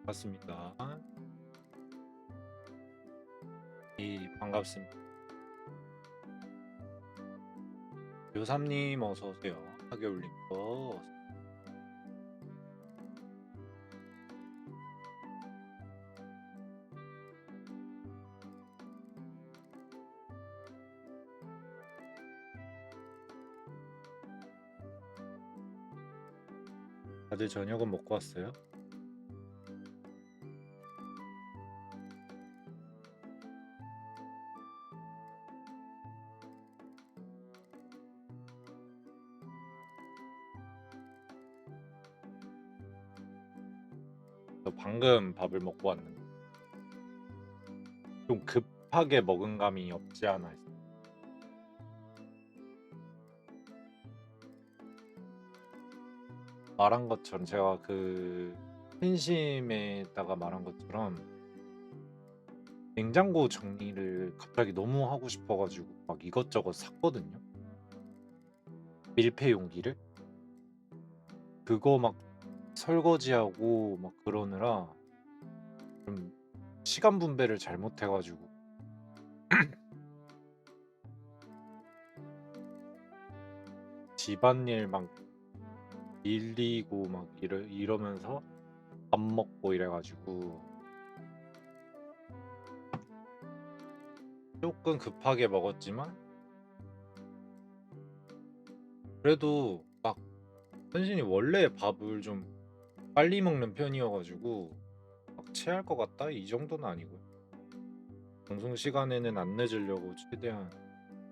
반갑습니다. 반갑습니다. 요삼님 어서 오세요. 하겨울님도 다들 저녁은 먹고 왔어요? 저 방금 밥을 먹고 왔는데 좀 급하게 먹은 감이 없지 않아 있어요. 말한 것처럼 제가 그 팬심에다가 말한 것처럼 냉장고 정리를 갑자기 너무 하고 싶어가지고 막 이것저것 샀거든요. 밀폐 용기를 그거 막 설거지하고 막 그러느라 좀 시간 분배를 잘못해가지고 집안일 막 밀리고 막 이러면서 밥 먹고 이래가지고 조금 급하게 먹었지만 그래도 막 현신이 원래 밥을 좀 빨리 먹는 편이어가지고 막 체할 것 같다 이 정도는 아니고요. 방송 시간에는 안 늦으려고 최대한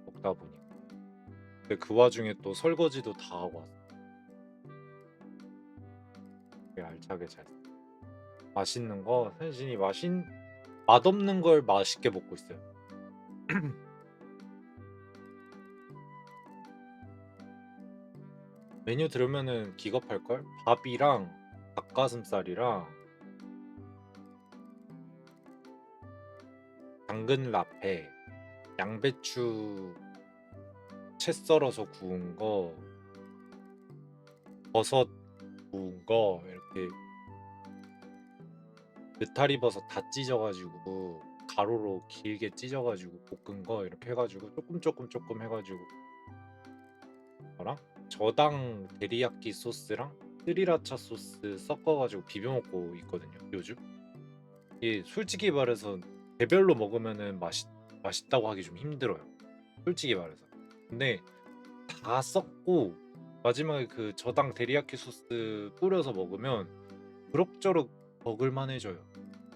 먹다 보니까. 근데 그 와중에 또 설거지도 다 하고 왔어. 되게 알차게 잘. 맛있는 거 현신이 맛없는 걸 맛있게 먹고 있어요. 메뉴 들으면은 기겁할걸? 밥이랑 닭가슴살이랑 당근 라페, 양배추 채 썰어서 구운 거, 버섯 구운 거 이렇게 느타리 버섯 다 찢어가지고 가로로 길게 찢어가지고 볶은 거 이렇게 해가지고 조금 해가지고 거랑 저당 데리야끼 소스랑 스리라차 소스 섞어가지고 비벼 먹고 있거든요 요즘. 이게 솔직히 말해서 개별로 먹으면은 맛있다고 하기 좀 힘들어요. 솔직히 말해서. 근데 다 섞고 마지막에 그 저당 데리야끼 소스 뿌려서 먹으면 그럭저럭 먹을만해져요.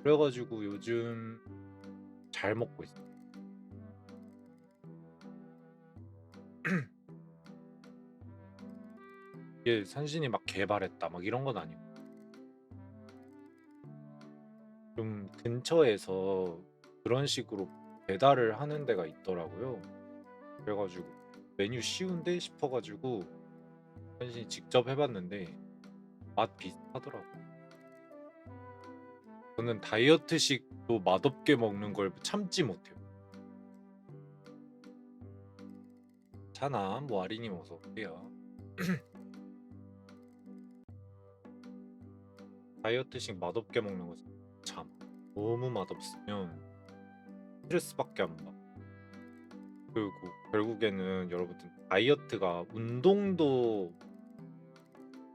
그래가지고 요즘 잘 먹고 있어요. 이게 산신이 막 개발했다 막 이런 건 아니고 좀 근처에서 그런 식으로 배달을 하는 데가 있더라고요. 그래가지고 메뉴 쉬운데 싶어가지고 산신이 직접 해봤는데 맛 비슷하더라고. 저는 다이어트식도 맛없게 먹는 걸 참지 못해요. 차나 뭐 아리님 어서 오세요. 다이어트식 맛없게 먹는 거 참 너무 맛없으면 스트레스밖에 안 받아. 그리고 결국에는 여러분들 다이어트가 운동도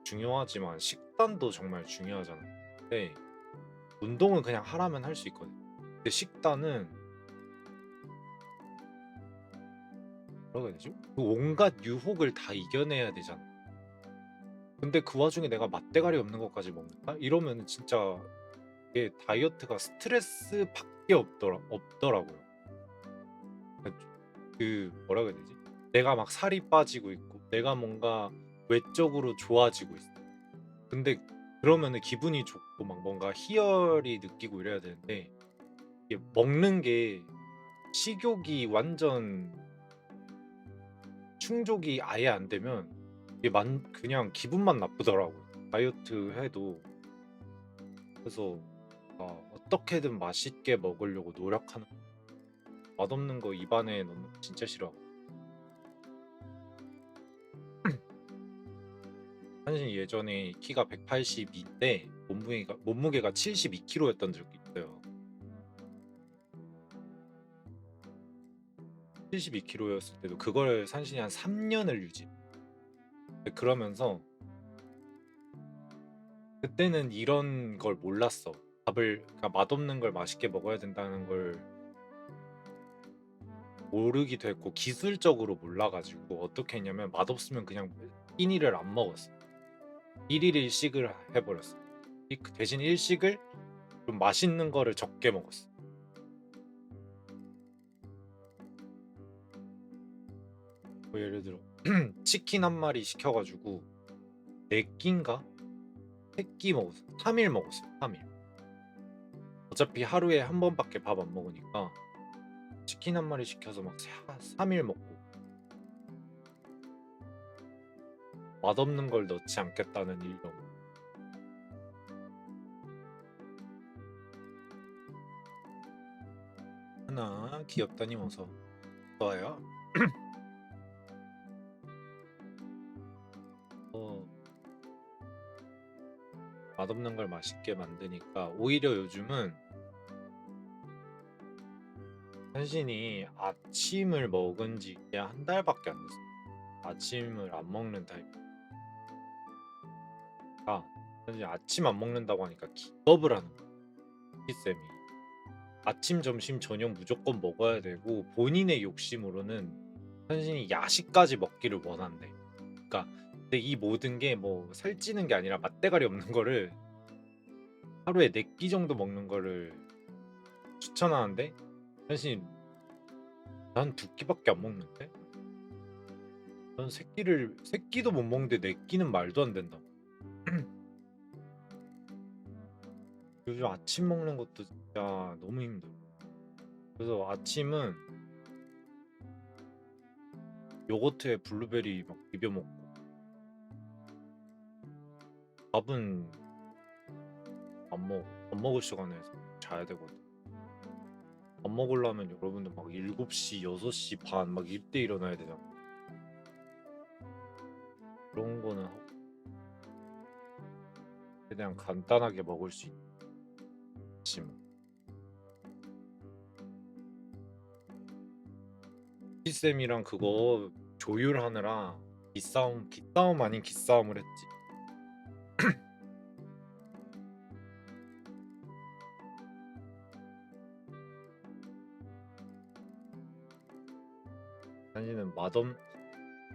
중요하지만 식단도 정말 중요하잖아요. 근데 운동은 그냥 하라면 할 수 있거든. 근데 식단은 뭐라고 해야 되지? 그 온갖 유혹을 다 이겨내야 되잖아. 근데 그 와중에 내가 맛대가리 없는 것까지 먹는다? 이러면 진짜 이게 다이어트가 스트레스밖에 없더라고요. 그 뭐라고 해야 되지? 내가 막 살이 빠지고 있고 내가 뭔가 외적으로 좋아지고 있어. 근데 그러면은 기분이 좋고 막 뭔가 희열이 느끼고 이래야 되는데 이게 먹는 게 식욕이 완전 충족이 아예 안 되면 이게 그냥 기분만 나쁘더라고요. 다이어트 해도. 그래서 어떻게든 맛있게 먹으려고 노력하는. 맛없는 거 입안에 넣는 거 진짜 싫어. 산신이 예전에 키가 182인데 몸무게가 72kg였던 적이 있어요. 72kg였을 때도 그걸 산신이 한 3년을 유지. 그러면서 그때는 이런 걸 몰랐어. 그러니까 맛없는 걸 맛있게 먹어야 된다는 걸 모르기도 했고 기술적으로 몰라가지고 어떻게 했냐면 맛없으면 그냥 끼니를 안 먹었어. 1일 1식을 해버렸어. 그 대신 1식을 좀 맛있는 거를 적게 먹었어. 뭐 예를 들어 치킨 한 마리 시켜가지고 4끼인가? 3끼 먹었어. 3일 먹었어. 3일. 어차피 하루에 한 번밖에 밥 안 먹으니까 치킨 한 마리 시켜서 막 3일 먹고 맛없는 걸 넣지 않겠다는 일념. 하나 귀엽다님 어서 좋아요. 어, 맛없는 걸 맛있게 만드니까 오히려 요즘은 한신이 아침을 먹은 지 그냥 한 달밖에 안 됐어. 아침을 안 먹는 타입이니까 사실 아침 안 먹는다고 하니까 기겁을 하는 거야. 쌤이 아침, 점심, 저녁 무조건 먹어야 되고 본인의 욕심으로는 한신이 야식까지 먹기를 원한대. 그러니까 근데 이 모든 게 뭐 살찌는 게 아니라 맛대가리 없는 거를 하루에 4끼 정도 먹는 거를 추천하는데 한신 난 2끼밖에 안 먹는데? 난 3끼도 못 먹는데 4끼는 말도 안 된다. 요즘 아침 먹는 것도 진짜 너무 힘들어. 그래서 아침은 요거트에 블루베리 막 비벼 먹고 밥은 안 먹어. 밥 먹을 시간에 자야 되거든. 밥 먹으려면 여러분들 막 7시, 6시 반 막 이때 일어나야 되잖아. 그런 거는 하고 최대한 간단하게 먹을 수 있는 아침. 피쌤이랑 그거 조율하느라 기싸움 아닌 기싸움을 했지. 사실은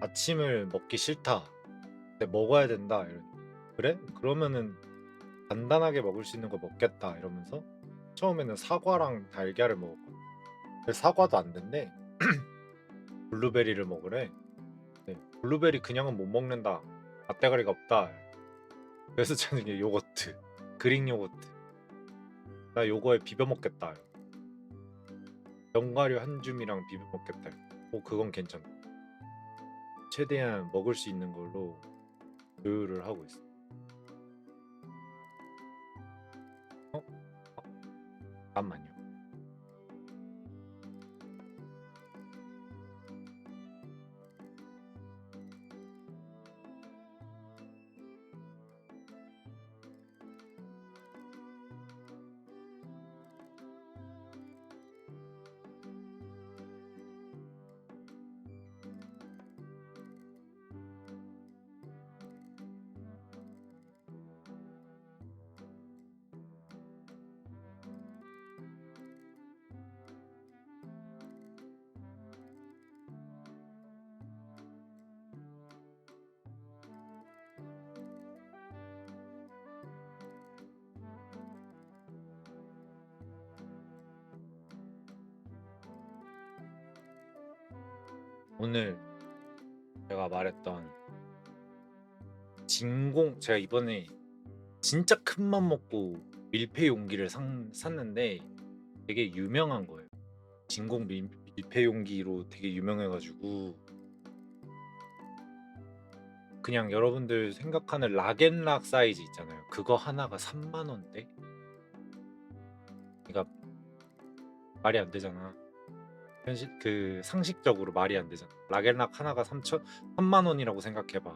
아침을 먹기 싫다. 근데 먹어야 된다. 그래? 그러면은 간단하게 먹을 수 있는 거 먹겠다. 이러면서 처음에는 사과랑 달걀을 먹었거든. 근데 사과도 안 된대. 블루베리를 먹으래. 네, 블루베리 그냥은 못 먹는다. 맛대가리가 없다. 그래서 저는 이게 요거트, 그릭 요거트. 나 요거에 비벼 먹겠다. 견과류 한 줌이랑 비벼 먹겠다. 그건 괜찮다. 최대한 먹을 수 있는 걸로 조율을 하고 있어. 어? 잠깐만요. 오늘 제가 말했던 제가 이번에 진짜 큰 맘 먹고 밀폐 용기를 샀는데 되게 유명한 거예요. 진공 밀폐 용기로 되게 유명해가지고 그냥 여러분들 생각하는 락앤락 사이즈 있잖아요. 그거 하나가 3만 원대? 그러니까 말이 안 되잖아. 상식적으로 말이 안 되잖아. 락앤락 하나가 3만 원이라고 생각해봐.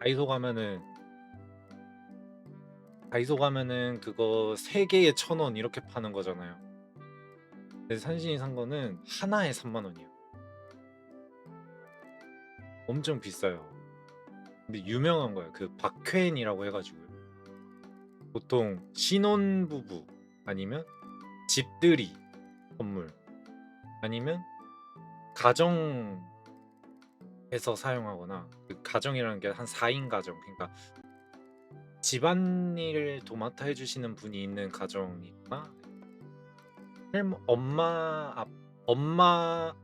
다이소 가면은 그거 3개에 1,000원 이렇게 파는 거잖아요. 근데 산신이 산 거는 하나에 3만 원이야. 엄청 비싸요. 근데 유명한 거야. 그 박회인이라고 해가지고요. 보통 신혼부부 아니면 집들이 선물 아니면 가정에서 사용하거나, 그 가정이라는 게 한 4인 가정, 그러니까 집안일을 도맡아 해주시는 분이 있는 가정이나 엄마한테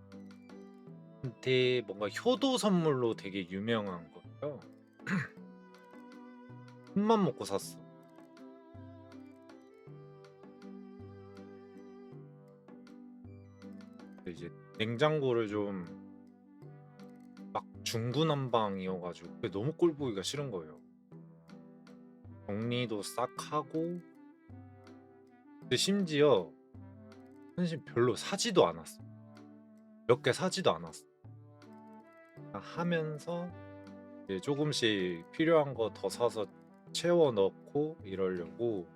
뭔가 효도 선물로 되게 유명한 거예요. 큰맘 먹고 샀어. 근데 이제 냉장고를 좀 막 중구난방이어가지고 그게 너무 꼴 보기가 싫은 거예요. 정리도 싹 하고, 근데 심지어 사실 별로 사지도 않았어. 몇 개 사지도 않았어. 그냥 하면서 이제 조금씩 필요한 거 더 사서 채워 넣고 이러려고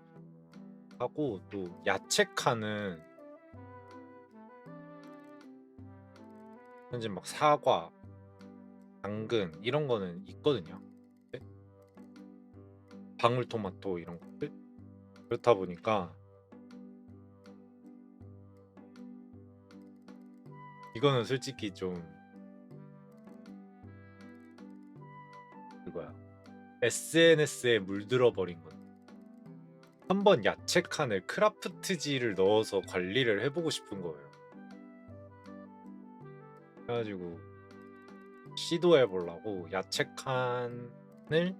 하고, 또 야채 칸은 현재 막 사과, 당근 이런 거는 있거든요. 네? 방울토마토 이런 것들. 그렇다 보니까 이거는 솔직히 좀 그거야. SNS에 물들어 버린 건. 한번 야채 칸을 크라프트지를 넣어서 관리를 해보고 싶은 거예요. 그래가지고 시도해 보려고 야채 칸을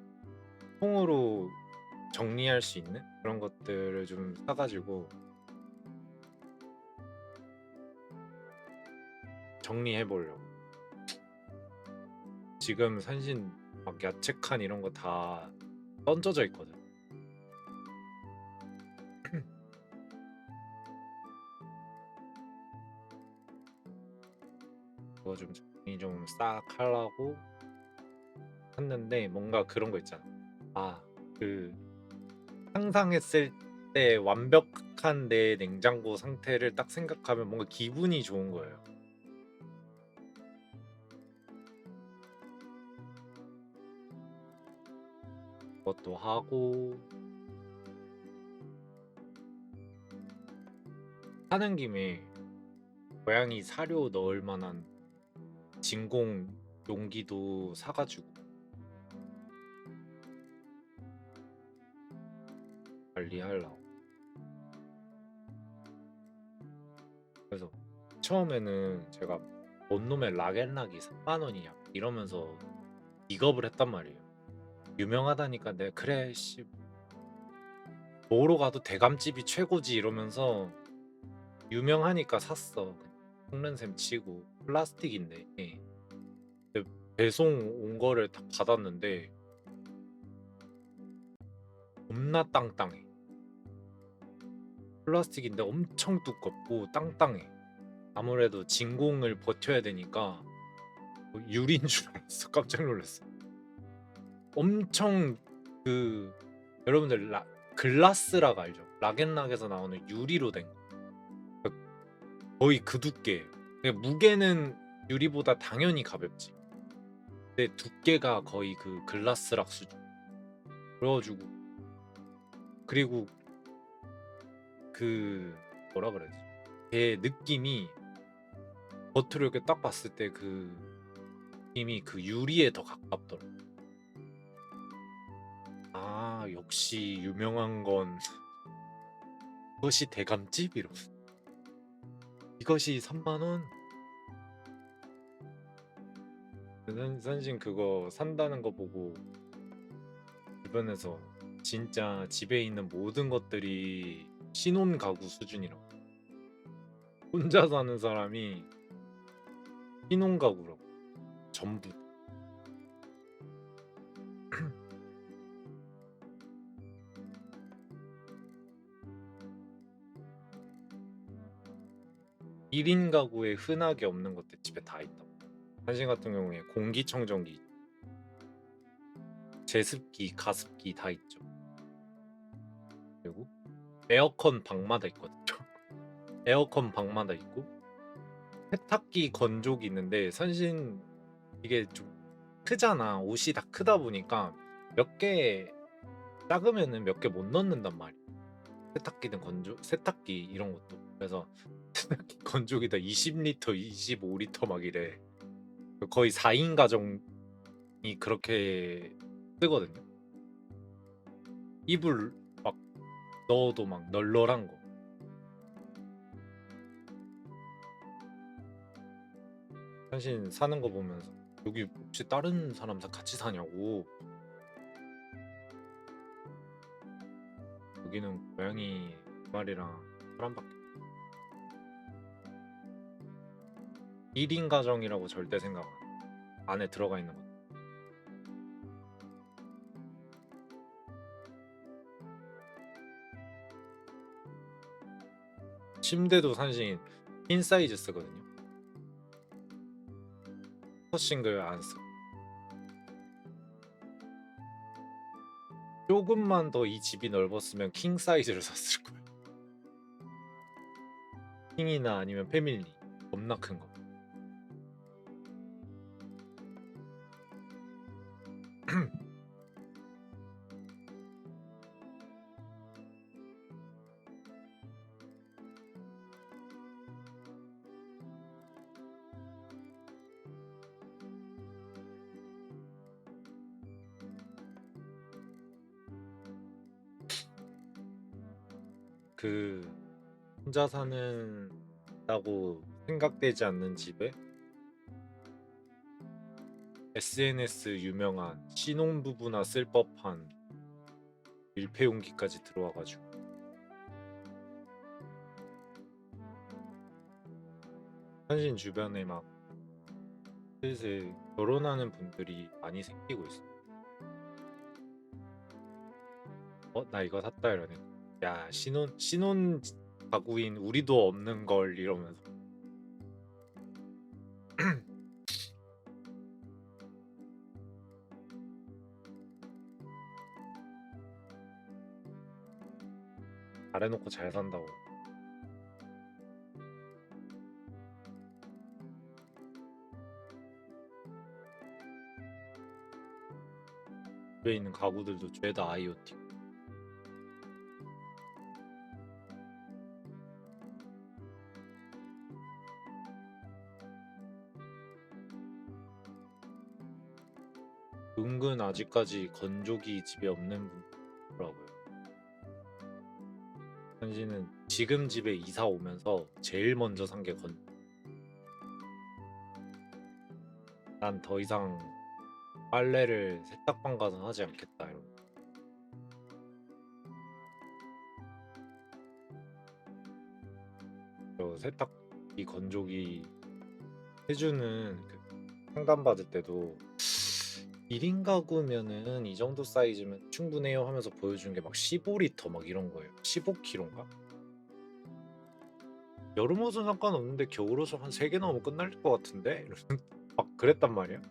통으로 정리할 수 있는 그런 것들을 좀 사가지고 정리해 보려고. 지금 산신 막 야채 칸 이런 거 다 던져져 있거든. 그거 좀 정리 좀 싹 하려고 했는데, 뭔가 그런 거 있잖아. 아, 그 상상했을 때 완벽한 내 냉장고 상태를 딱 생각하면 뭔가 기분이 좋은 거예요. 그것도 하고, 하는 김에 고양이 사료 넣을 만한 진공 용기도 사가지고 관리하려고. 그래서 처음에는 제가 뭔 놈의 락앤락이 3만 원이냐 이러면서 기겁을 했단 말이에요. 유명하다니까 내가 그래 씨 뭐로 가도 대감집이 최고지 이러면서 유명하니까 샀어. 속는셈 치고 플라스틱인데. 근데 배송 온 거를 딱 받았는데 겁나 땅땅해. 플라스틱인데 엄청 두껍고 땅땅해. 아무래도 진공을 버텨야 되니까 뭐 유리인 줄 알았어. 깜짝 놀랐어. 엄청 그 여러분들 글라스락 알죠? 락앤락에서 나오는 유리로 된 거. 그러니까 거의 그 두께. 그러니까 무게는 유리보다 당연히 가볍지. 근데 두께가 거의 그 글라스락 수준. 그래가지고, 그리고 그 뭐라 그래야지? 걔 느낌이 겉으로 이렇게 딱 봤을 때 그 느낌이 그 유리에 더 가깝더라. 아, 역시 유명한 건 이것이 대감집 이러. 이것이 3만 원? 산신 그거 산다는 거 보고 주변에서 진짜 집에 있는 모든 것들이 신혼 가구 수준이라고. 혼자 사는 사람이 신혼 가구라고. 전부. 1인 가구에 흔하게 없는 것들 집에 다 있다고. 산신 같은 경우에 공기청정기, 제습기, 가습기 다 있죠. 그리고 에어컨 방마다 있거든요. 에어컨 방마다 있고 세탁기, 건조기 있는데 사실 이게 좀 크잖아. 옷이 다 크다 보니까 몇 개 작으면은 몇 개 못 넣는단 말이야. 세탁기든 세탁기 이런 것도. 그래서 세탁기, 건조기 다 20리터, 25리터 막 이래. 거의 4인 가정이 그렇게 쓰거든요. 이불 막 넣어도 막 널널한 거. 사실 사는 거 보면서 여기 혹시 다른 사람 다 같이 사냐고. 여기는 고양이 두 마리랑 사람밖에 1인 가정이라고 절대 생각 안 해. 안에 들어가 있는 거. 침대도 사실 퀸 사이즈 쓰거든요. 싱글 안 쓰고. 조금만 더 이 집이 넓었으면 킹 사이즈를 샀을 거예요. 킹이나 아니면 패밀리. 겁나 큰 거. 그 혼자 사는다고 생각되지 않는 집에 SNS 유명한 신혼부부나 쓸 법한 밀폐용기까지 들어와가지고 현신 주변에 막 슬슬 결혼하는 분들이 많이 생기고 있어. 나 이거 샀다 이러니까 야 신혼 가구인 우리도 없는 걸 이러면서 잘해놓고 잘 산다고. 집에 있는 가구들도 죄다 IoT. 은근 아직까지 건조기 집에 없는 분더라고요. 현진은 지금 집에 이사 오면서 제일 먼저 산 게 난 더 이상 빨래를 세탁방 가서 하지 않겠다 이러고. 저 세탁기 건조기 해주는 그 상담 받을 때도 1인 가구면은 이 정도 사이즈면 충분해요 하면서 보여준 게 막 15리터 막 이런 거예요. 15kg인가? 여름 옷은 상관없는데 겨울 옷은 한 3개 넣으면 끝날 것 같은데? 이러면서 막 그랬단 말이야.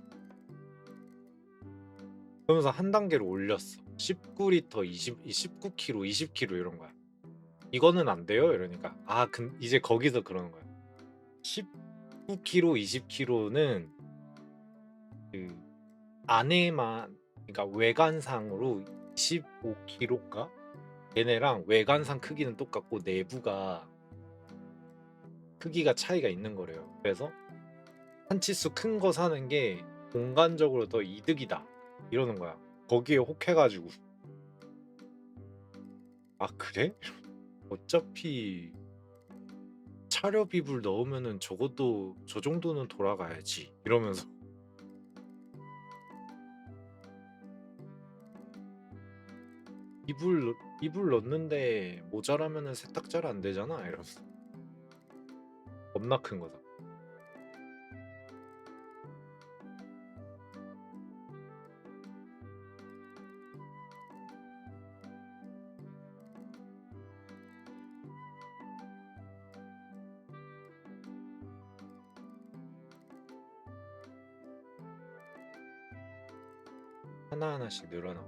그러면서 한 단계로 올렸어. 19리터, 19kg, 20kg 이런 거야. 이거는 안 돼요? 이러니까 이제 거기서 그러는 거야. 19kg, 20kg는 그 안에만 그러니까 외관상으로 25kg인가? 얘네랑 외관상 크기는 똑같고 내부가 크기가 차이가 있는 거래요. 그래서 한 치수 큰 거 사는 게 공간적으로 더 이득이다 이러는 거야. 거기에 혹해가지고 그래? 어차피 차렵 이불 넣으면은 적어도 저 정도는 돌아가야지 이러면서 이불 넣는데 모자라면은 세탁 잘 안 되잖아 이러면서 겁나 큰 거다. 하나하나씩 늘어나고.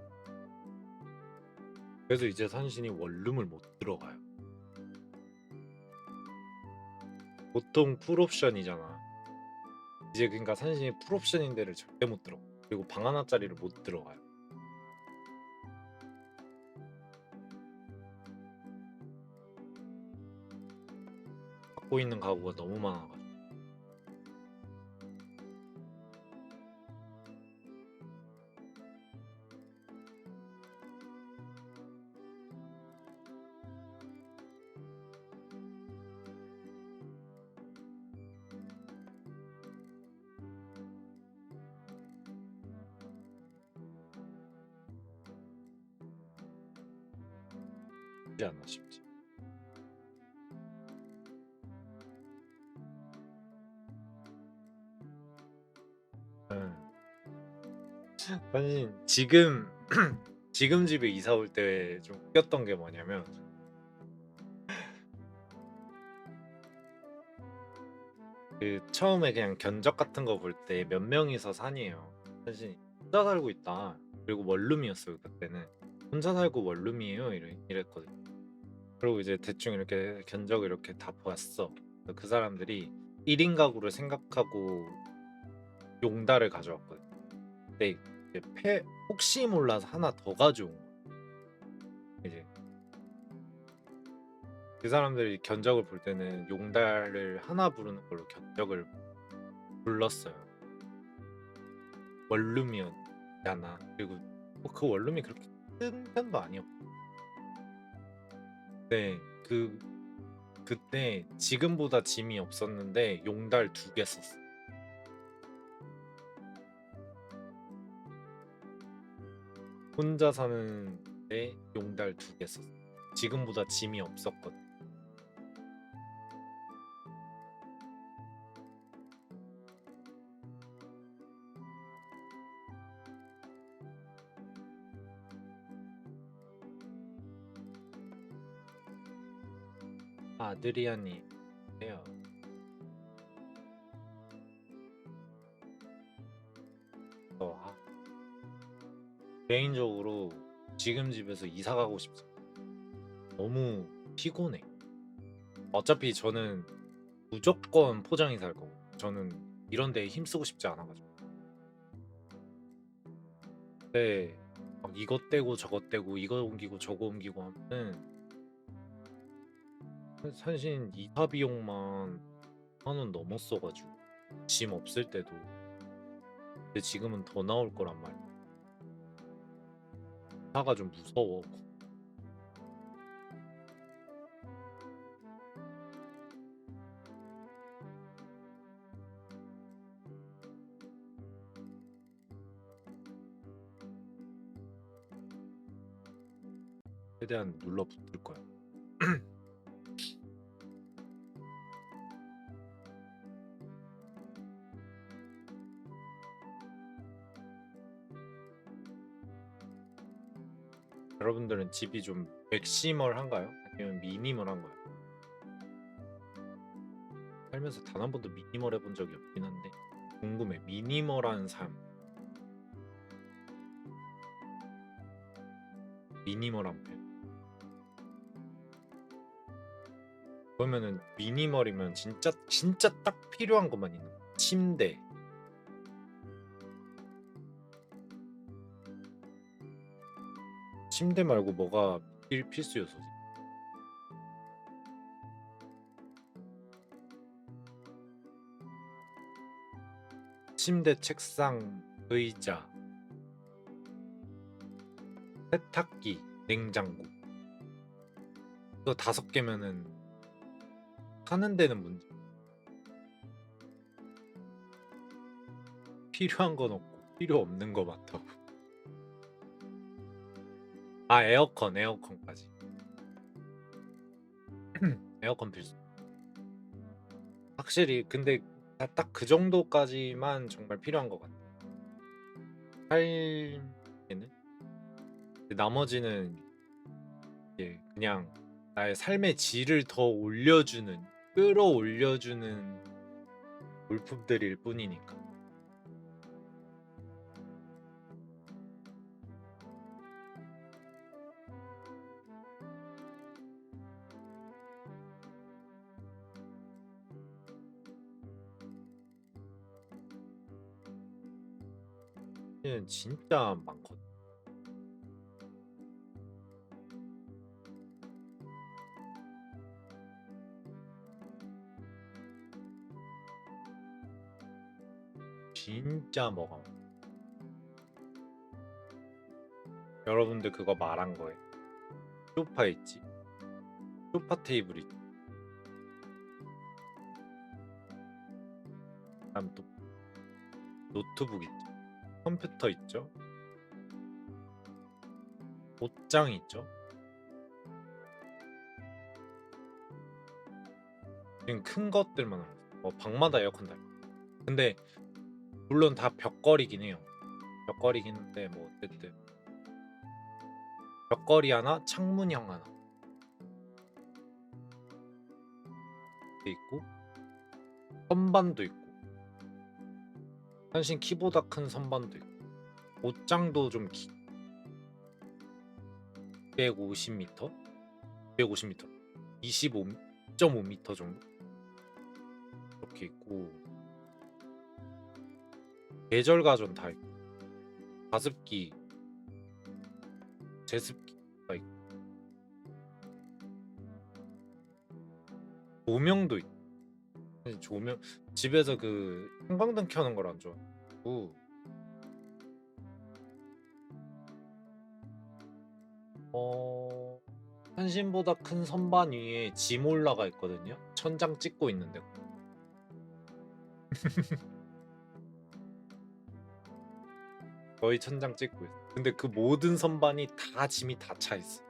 그래서 이제 산신이 원룸을 못 들어가요. 보통 풀옵션이잖아. 이제 그러니까 산신이 풀옵션인 데를 절대 못 들어가. 그리고 방 하나짜리를 못 들어가요. 갖고 있는 가구가 너무 많아가지고. 쉽지 않아 쉽지. 응. 산신 지금 지금 집에 이사 올 때 좀 웃겼던 게 뭐냐면 그 처음에 그냥 견적 같은 거 볼 때 몇 명이서 산이에요. 산신이 혼자 살고 있다. 그리고 원룸이었어요 그때는. 혼자 살고 원룸이에요 이랬거든. 그리고 이제 대충 이렇게 견적을 이렇게 다 보았어. 그 사람들이 1인 가구를 생각하고 용달을 가져왔거든. 근데 이제 혹시 몰라서 하나 더 가져온 거야. 이제 그 사람들이 견적을 볼 때는 용달을 하나 부르는 걸로 견적을 불렀어요. 원룸이었잖아. 그리고 뭐그 원룸이 그렇게 큰 편도 아니었고. 네, 그때 지금보다 짐이 없었는데 용달 2개 썼어. 혼자 사는데 용달 2개 썼어. 지금보다 짐이 없었거든. 아드리안이 해요. 아, 개인적으로 지금 집에서 이사 가고 싶지. 너무 피곤해. 어차피 저는 무조건 포장이 살 거고. 저는 이런 데에 힘쓰고 싶지 않아가지고. 근데 막 이것 떼고 저것 떼고 이거 옮기고 저거 옮기고 하면은 산신 이사 비용만 1,000원 넘었어가지고 짐 없을 때도. 근데 지금은 더 나올 거란 말이야. 이사가 좀 무서워. 최대한 눌러 붙을 거야. 여러분들은 집이 좀 맥시멀한가요? 아니면 미니멀한가요? 살면서 단 한 번도 미니멀 해본 적이 없긴 한데 궁금해. 미니멀한 삶, 미니멀한 편. 그러면은 미니멀이면 진짜 진짜 딱 필요한 것만 있는 거야. 침대, 침대 말고 뭐가 필수 요소지? 침대, 책상, 의자, 세탁기, 냉장고. 이거 5개면은 사는 데는 문제. 필요한 건 없고 필요 없는 거 많다고. 아, 에어컨까지. 에어컨 필수. 확실히 근데 딱 그 정도까지만 정말 필요한 것 같아. 삶에는 나머지는 이제 그냥 나의 삶의 질을 더 올려주는, 끌어올려주는 물품들일 뿐이니까. 는 진짜 많거든. 진짜 뭐가 많아. 여러분들 그거 말한 거예요. 소파 있지? 소파 테이블 있지? 그다음 또 노트북 있죠? 컴퓨터 있죠? 옷장 있죠? 지금 큰 것들만 알았어. 방마다 에어컨 달고. 근데 물론 다 벽걸이긴 해요. 벽걸이긴 한데 뭐 어쨌든 벽걸이 하나, 창문형 하나 돼 있고 선반도 있고 한신 키보다 큰 선반도 있고 옷장도 좀 250m? 250m 25.5m 정도 이렇게 있고 계절 가전 다 있고 가습기, 제습기가 있고 조명도 있고 조명 집에서 그 형광등 켜는 걸 안 좋아하고 한신보다 큰 선반 위에 짐 올라가 있거든요. 천장 찍고 있는데 거의 천장 찍고 있어. 근데 그 모든 선반이 다 짐이 다 차 있어.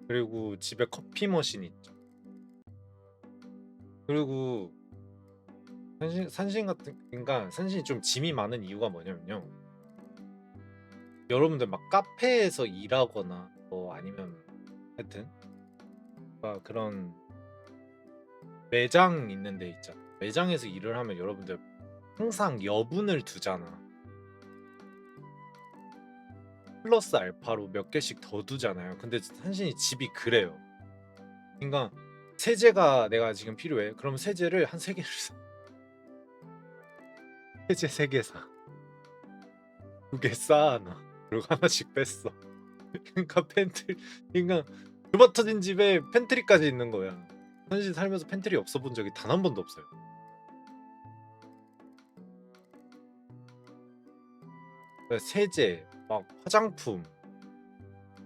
그리고 집에 커피 머신 있죠. 그리고 산신 같은 그러니까 산신이 좀 짐이 많은 이유가 뭐냐면요. 여러분들 막 카페에서 일하거나 뭐 아니면 하여튼 막 그런 매장 있는 데 있잖아. 매장에서 일을 하면 여러분들 항상 여분을 두잖아. 플러스 알파로 몇 개씩 더 두잖아요. 근데 산신이 집이 그래요. 그러니까 세제가 내가 지금 필요해. 그럼 세제를 한 3개를 사. 세제 3개 사. 2개 쌓아놔. 그리고 하나씩 뺐어. 그러니까 팬트리 그러니까 좁아 터진 집에 팬트리까지 있는 거야. 산신 살면서 팬트리 없어 본 적이 단 한 번도 없어요. 세제, 막 화장품,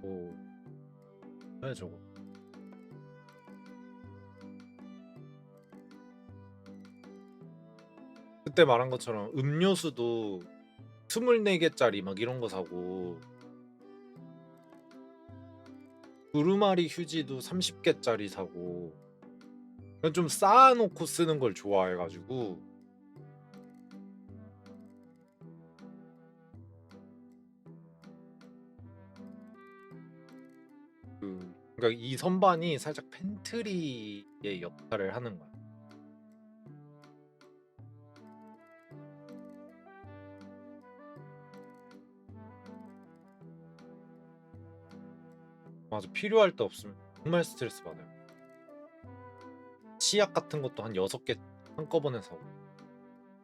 뭐 뭐야 저거. 그때 말한 것처럼 음료수도 24개짜리 막 이런 거 사고 두루마리 휴지도 30개짜리 사고 그냥 좀 쌓아놓고 쓰는 걸 좋아해가지고 그러니까 이 선반이 살짝 팬트리의 역할을 하는 거야. 맞아, 필요할 때 없으면 정말 스트레스 받아요. 치약 같은 것도 한 6개 한꺼번에 사고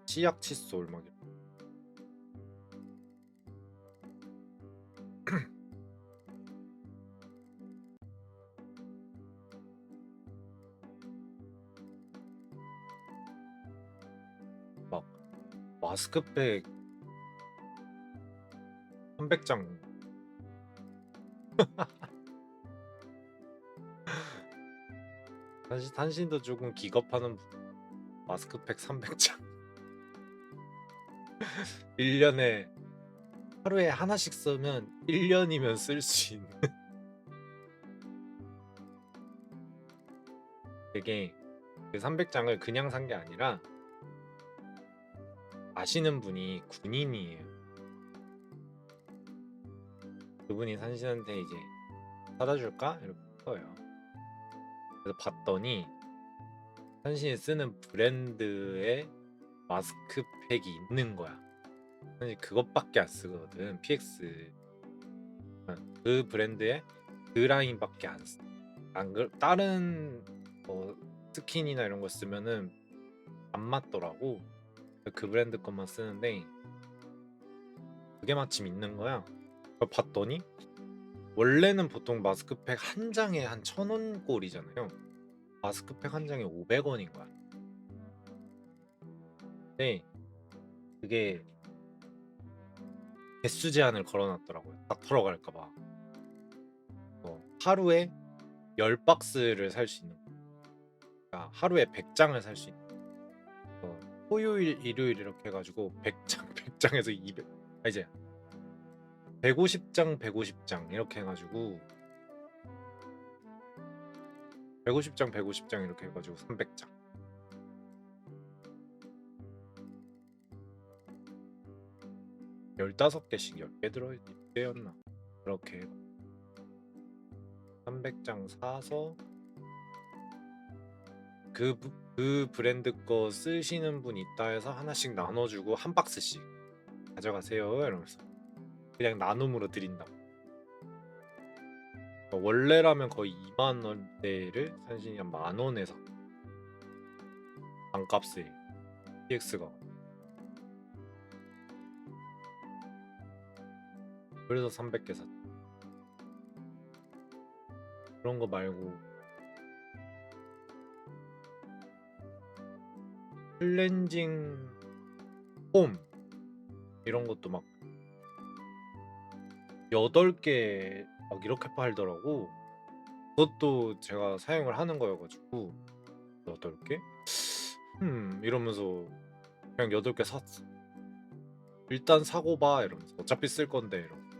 치약 칫솔 막 이런. 막 마스크팩 300장 단신도 조금 기겁하는 마스크팩 300장 1년에 하루에 하나씩 쓰면 1년이면 쓸 수 있는 되게 그 300장을 그냥 산 게 아니라 아시는 분이 군인이에요. 그분이 산신한테 이제 사다 줄까? 이렇게 써요. 그래서 봤더니 산신이 쓰는 브랜드의 마스크팩이 있는 거야. 사실 그것밖에 안 쓰거든. PX 그 브랜드의 그 라인밖에 안 써. 안 다른 뭐 스킨이나 이런 거 쓰면은 안 맞더라고. 그 브랜드 것만 쓰는데 그게 마침 있는 거야. 봤더니 원래는 보통 마스크팩 한 장에 한 1,000원 꼴이잖아요. 마스크팩 한 장에 500원인 거야. 근데 그게 개수 제한을 걸어놨더라고요. 다 털어갈까 봐. 하루에 10박스를 살 수 있는 거야. 그러니까 하루에 100장을 살 수 있는 거야. 토요일, 일요일 이렇게 해가지고 100장, 100장에서 200, 이제 150장, 150장 이렇게 해가지고 150장, 150장 이렇게 해가지고 300장. 15개씩 10개 들어있지. 10개였나? 그렇게 300장 사서 그 브랜드 거 쓰시는 분 있다 해서 하나씩 나눠주고 한 박스씩 가져가세요 이러면서 그냥 나눔으로 드린다고. 원래라면 거의 2만 원대를 산신이 한 10,000원에 사. 반값에 PX가. 그래서 300개 샀지. 그런 거 말고 클렌징 폼 이런 것도 막 8개 막 이렇게 팔더라고. 그것도 제가 사용을 하는 거여가지고 8개? 이러면서 그냥 8개 샀어. 일단 사고 봐 이러면서 어차피 쓸 건데 이러면서.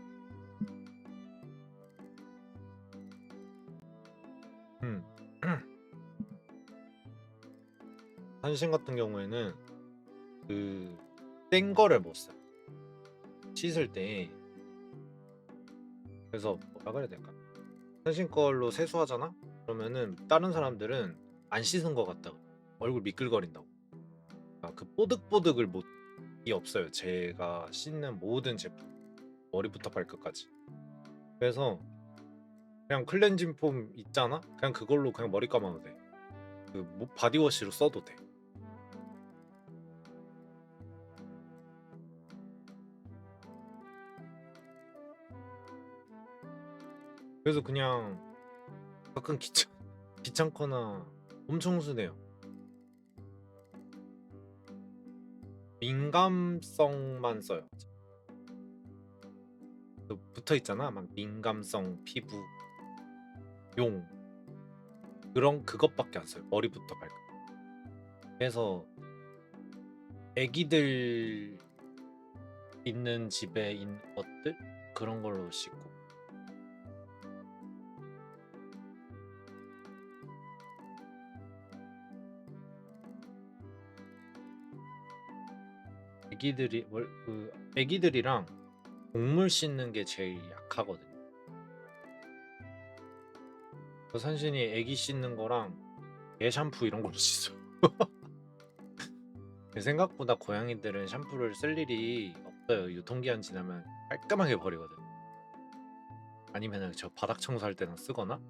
음. 한신 같은 경우에는 그 센 거를 못 써. 씻을 때. 그래서 뭐라 그래야 될까? 한신 걸로 세수하잖아? 그러면은 다른 사람들은 안 씻은 거 같다고. 얼굴 미끌거린다고. 그 뽀득뽀득을 못이 없어요. 제가 씻는 모든 제품. 머리부터 발끝까지. 그래서 그냥 클렌징 폼 있잖아? 그냥 그걸로 그냥 머리 감아도 돼. 그 바디워시로 써도 돼. 그래서 그냥 가끔 귀찮거나 엄청 순해요. 민감성만 써요. 그 붙어 있잖아. 막 민감성 피부 용 그런 그것밖에 안 써요. 머리부터 발끝. 그래서 애기들 있는 집에 있는 것들 그런 걸로 씻고. 애기들이랑 동물 씻는 게 제일 약하거든요. 그 산신이 애기 씻는 거랑 개 샴푸 이런 걸로 씻어요. 생각보다 고양이들은 샴푸를 쓸 일이 없어요. 유통기한 지나면 깔끔하게 버리거든. 아니면은 저 바닥 청소할 때는 쓰거나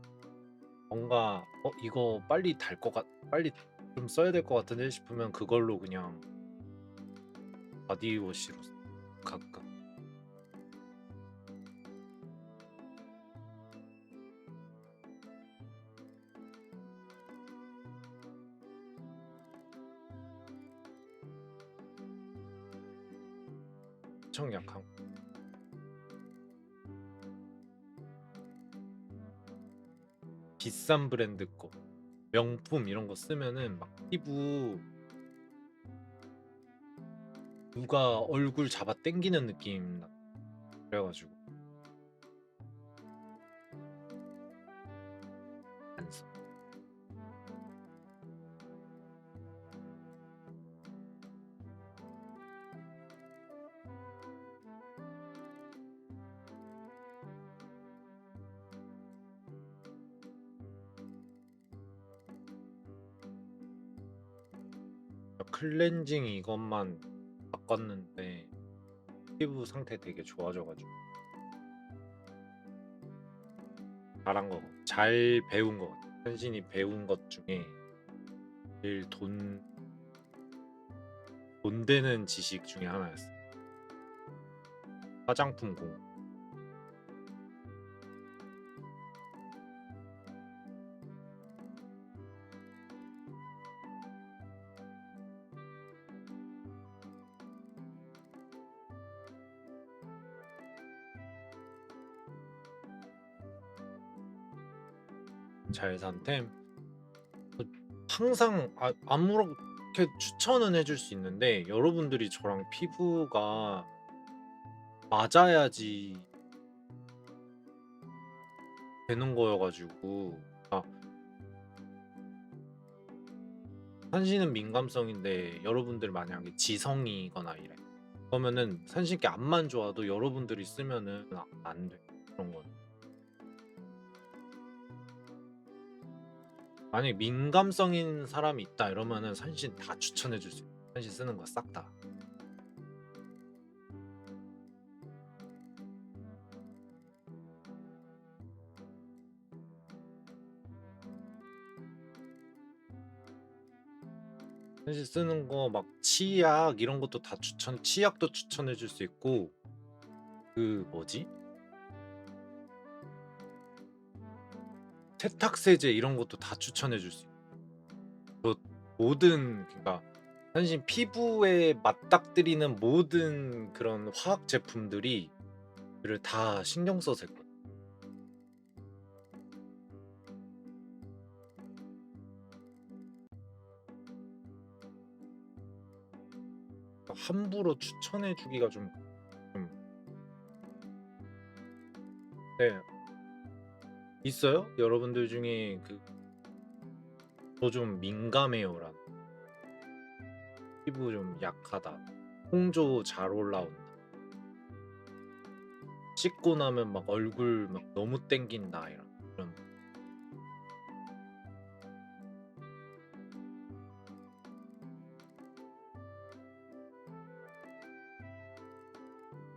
뭔가 이거 빨리 좀 써야 될 것 같은데 싶으면 그걸로 그냥 바디워시로 가끔. 엄청 약한 비싼 브랜드 거 명품 이런 거 쓰면은 막 피부 누가 얼굴 잡아 당기는 느낌 나. 그래가지고 안 써. 클렌징 이것만 바꿨는데 피부 상태 되게 좋아져가지고 잘한 거, 잘 배운 거 같아. 현신이 배운 것 중에 제일 돈 되는 지식 중에 하나였어. 화장품 공. 잘 산 템. 항상 아무렇게 추천은 해줄 수 있는데 여러분들이 저랑 피부가 맞아야지 되는 거여가지고 산신은 민감성인데 여러분들 만약에 지성이거나 이래 그러면은 산신께 앞만 좋아도 여러분들이 쓰면은 안 돼. 그런 건 만약에 민감성인 사람이 있다 이러면은 산신 다 추천해 줄 수 있어. 산신 쓰는 거 싹 다. 산신 쓰는 거 막 치약 이런 것도 다 치약도 추천해 줄 수 있고 그 뭐지? 세탁세제 이런 것도 다 추천해 줄 수 있고 모든 그러니까 사실 피부에 맞닥뜨리는 모든 그런 화학 제품들이 를 다 신경 써서 했거든. 함부로 추천해 주기가 좀 네. 있어요? 여러분들 중에 저 좀 민감해요라는 피부 좀 약하다. 홍조 잘 올라온다. 씻고 나면 막 얼굴 막 너무 땡긴다 이런.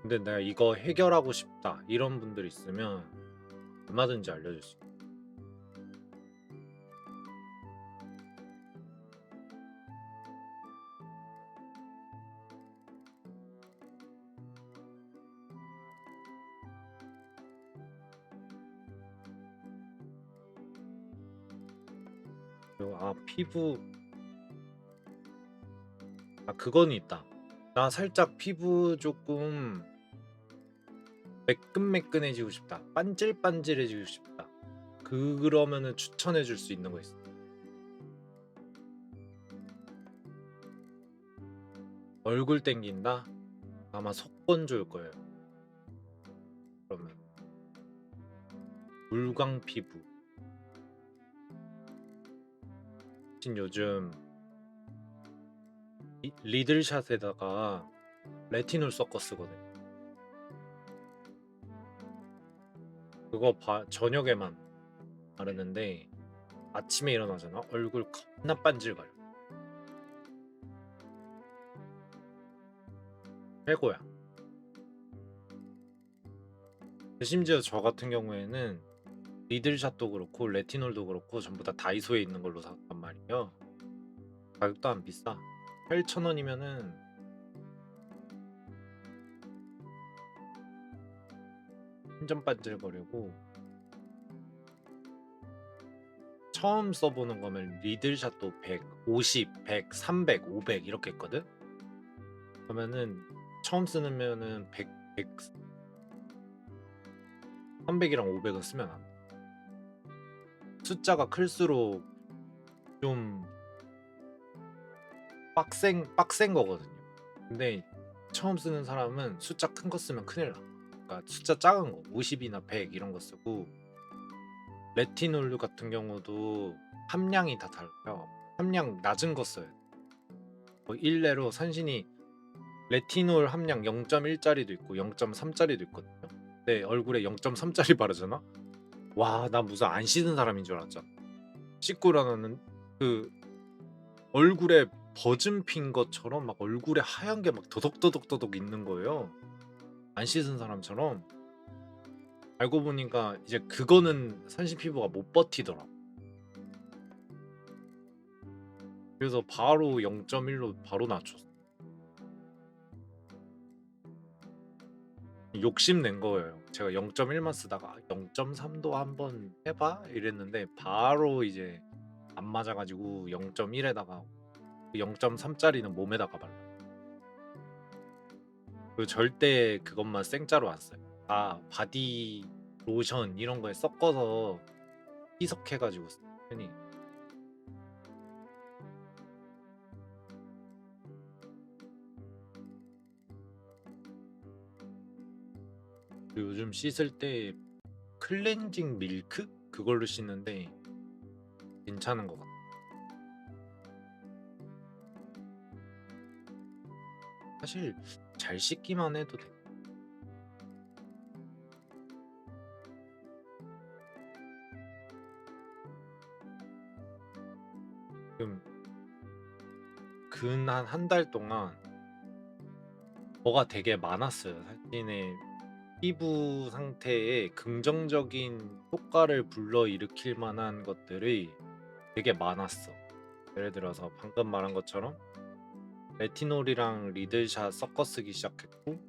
근데 내가 이거 해결하고 싶다 이런 분들 있으면 얼마든지 알려줄 수 있어. 그리고 피부 그거는 있다. 나 살짝 피부 조금 매끈매끈해지고 싶다. 반질반질해지고 싶다. 그러면은 추천해 줄 수 있는 거 있어. 얼굴 땡긴다? 아마 속건 좋을 거예요. 그러면 물광 피부. 요즘 리들샷에다가 레티놀 섞어 쓰거든. 그거 저녁에만 바르는데 아침에 일어나잖아. 얼굴 겁나 반질거려. 최고야. 심지어 저 같은 경우에는 리들샷도 그렇고 레티놀도 그렇고 전부 다 다이소에 있는 걸로 샀단 말이에요. 가격도 안 비싸. 8,000원이면은 완전 반질거리고 처음 써보는 거면 리들샷도 100, 50, 100, 300, 500 이렇게 있거든? 그러면은 처음 쓰면은 100, 300이랑 500은 쓰면 안 돼. 숫자가 클수록 좀 빡센 거거든요. 근데 처음 쓰는 사람은 숫자 큰 거 쓰면 큰일 나. 그러니까 숫자 작은 거 50이나 100 이런 거 쓰고 레티놀 같은 경우도 함량이 다 달라요. 함량 낮은 거 써요. 일례로 산신이 레티놀 함량 0.1짜리도 있고 0.3짜리도 있거든요. 내 얼굴에 0.3짜리 바르잖아. 와, 나 무슨 안 씻은 사람인 줄 알았잖아. 씻고 일어나는 그 얼굴에 버즘 핀 것처럼 막 얼굴에 하얀 게 막 더덕더덕더덕 있는 거예요. 안 씻은 사람처럼. 알고 보니까 이제 그거는 산신 피부가 못 버티더라. 그래서 바로 0.1로 바로 낮췄어. 욕심낸 거예요. 제가 0.1만 쓰다가 0.3도 한번 해봐 이랬는데 바로 이제 안 맞아가지고 0.1에다가 0.3짜리는 몸에다가 발라. 그 절대 그것만 생짜로 안 써요. 다 바디 로션 이런 거에 섞어서 희석해가지고 써요. 흔히. 그리고 요즘 씻을 때 클렌징 밀크 그걸로 씻는데 괜찮은 것 같아요. 사실 잘 씻기만 해도 돼. 지금 근 한 달 동안 뭐가 되게 많았어요. 자신의 피부 상태에 긍정적인 효과를 불러일으킬 만한 것들이 되게 많았어. 예를 들어서 방금 말한 것처럼 레티놀이랑 리들샷 섞어 쓰기 시작했고,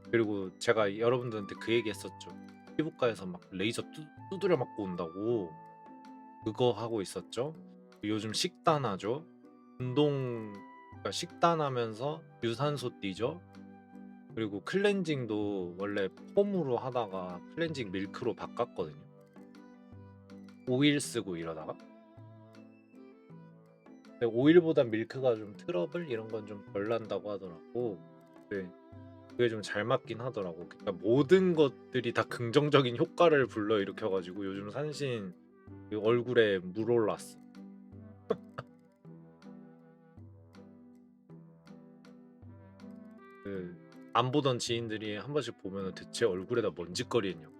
그리고 제가 여러분들한테 그 얘기 했었죠. 피부과에서 막 레이저 두드려 맞고 온다고 그거 하고 있었죠. 요즘 식단하죠. 운동, 그러니까 식단하면서 유산소 뛰죠. 그리고 클렌징도 원래 폼으로 하다가 클렌징 밀크로 바꿨거든요. 오일 쓰고 이러다가. 근데 오일보다 밀크가 좀 트러블 이런 건 좀 덜 난다고 하더라고. 네, 그게 좀 잘 맞긴 하더라고. 그러니까 모든 것들이 다 긍정적인 효과를 불러일으켜가지고 요즘 산신 그 얼굴에 물 올랐어. 그 안 보던 지인들이 한 번씩 보면 대체 얼굴에다 먼지거리 했냐고.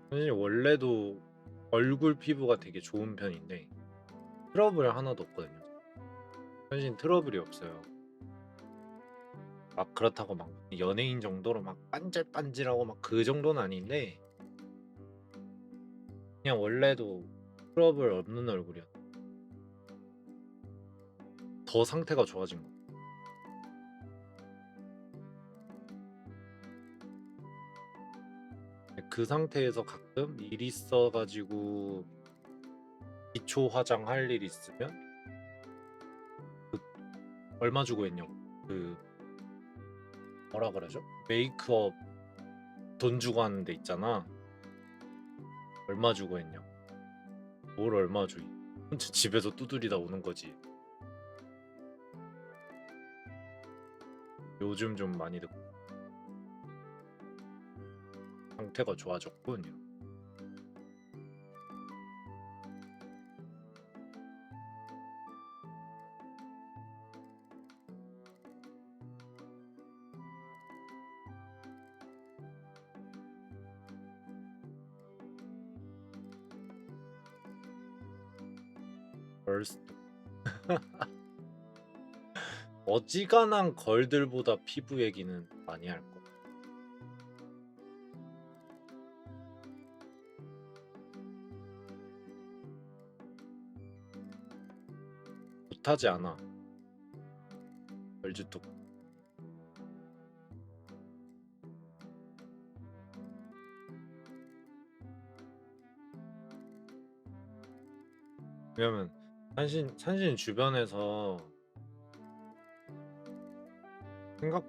사실 원래도 얼굴 피부가 되게 좋은 편인데 트러블 하나도 없거든요. 현신 트러블이 없어요. 막 그렇다고 막 연예인 정도로 막 반질반질하고 막 그 정도는 아닌데 그냥 원래도 트러블 없는 얼굴이야. 더 상태가 좋아진 거. 그 상태에서 가끔 일 있어가지고 기초 화장 할 일 있으면 그 얼마 주고 했냐고. 그 뭐라 그러죠? 메이크업 돈 주고 하는 데 있잖아. 얼마 주고 했냐고. 뭘 얼마 줘? 혼자 집에서 두드리다 오는 거지. 요즘 좀 많이 듣고 상태가 좋아졌군요. 벌써 어지간한 걸들보다 피부 얘기는 많이 할 거. 못하지 않아. 걸즈도. 왜냐면 산신 주변에서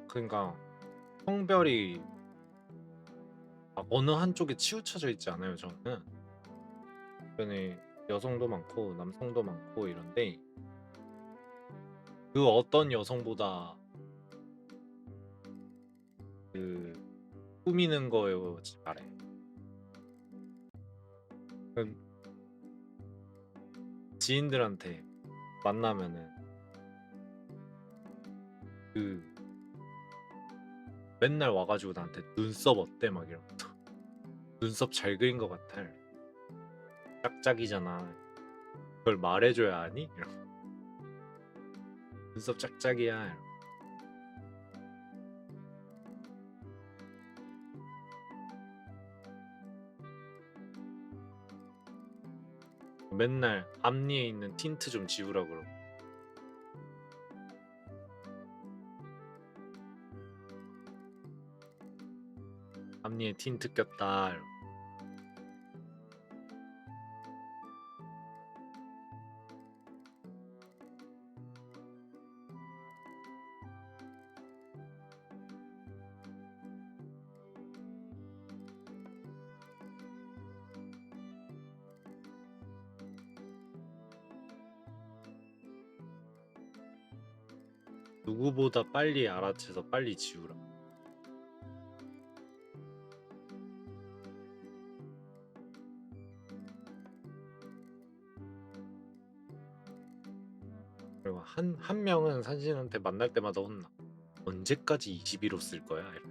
그러니까 성별이 막 어느 한쪽에 치우쳐져 있지 않아요. 저는 주변에 여성도 많고 남성도 많고 이런데 그 어떤 여성보다 그 꾸미는 거에 잘해. 그 지인들한테 만나면은 그 맨날 와가지고 나한테 눈썹 어때 막 이러면서 눈썹 잘 그린 것 같아. 짝짝이잖아. 그걸 말해줘야 하니? 이러면서 눈썹 짝짝이야. 이러면서. 맨날 앞니에 있는 틴트 좀 지우라 그러고. 앞니에 틴트 꼈다 이러고. 누구보다 빨리 알아채서 빨리 지우라. 그리고 한 명은 산신한테 만날 때마다 혼나. 언제까지 21호 쓸 거야? 이러고.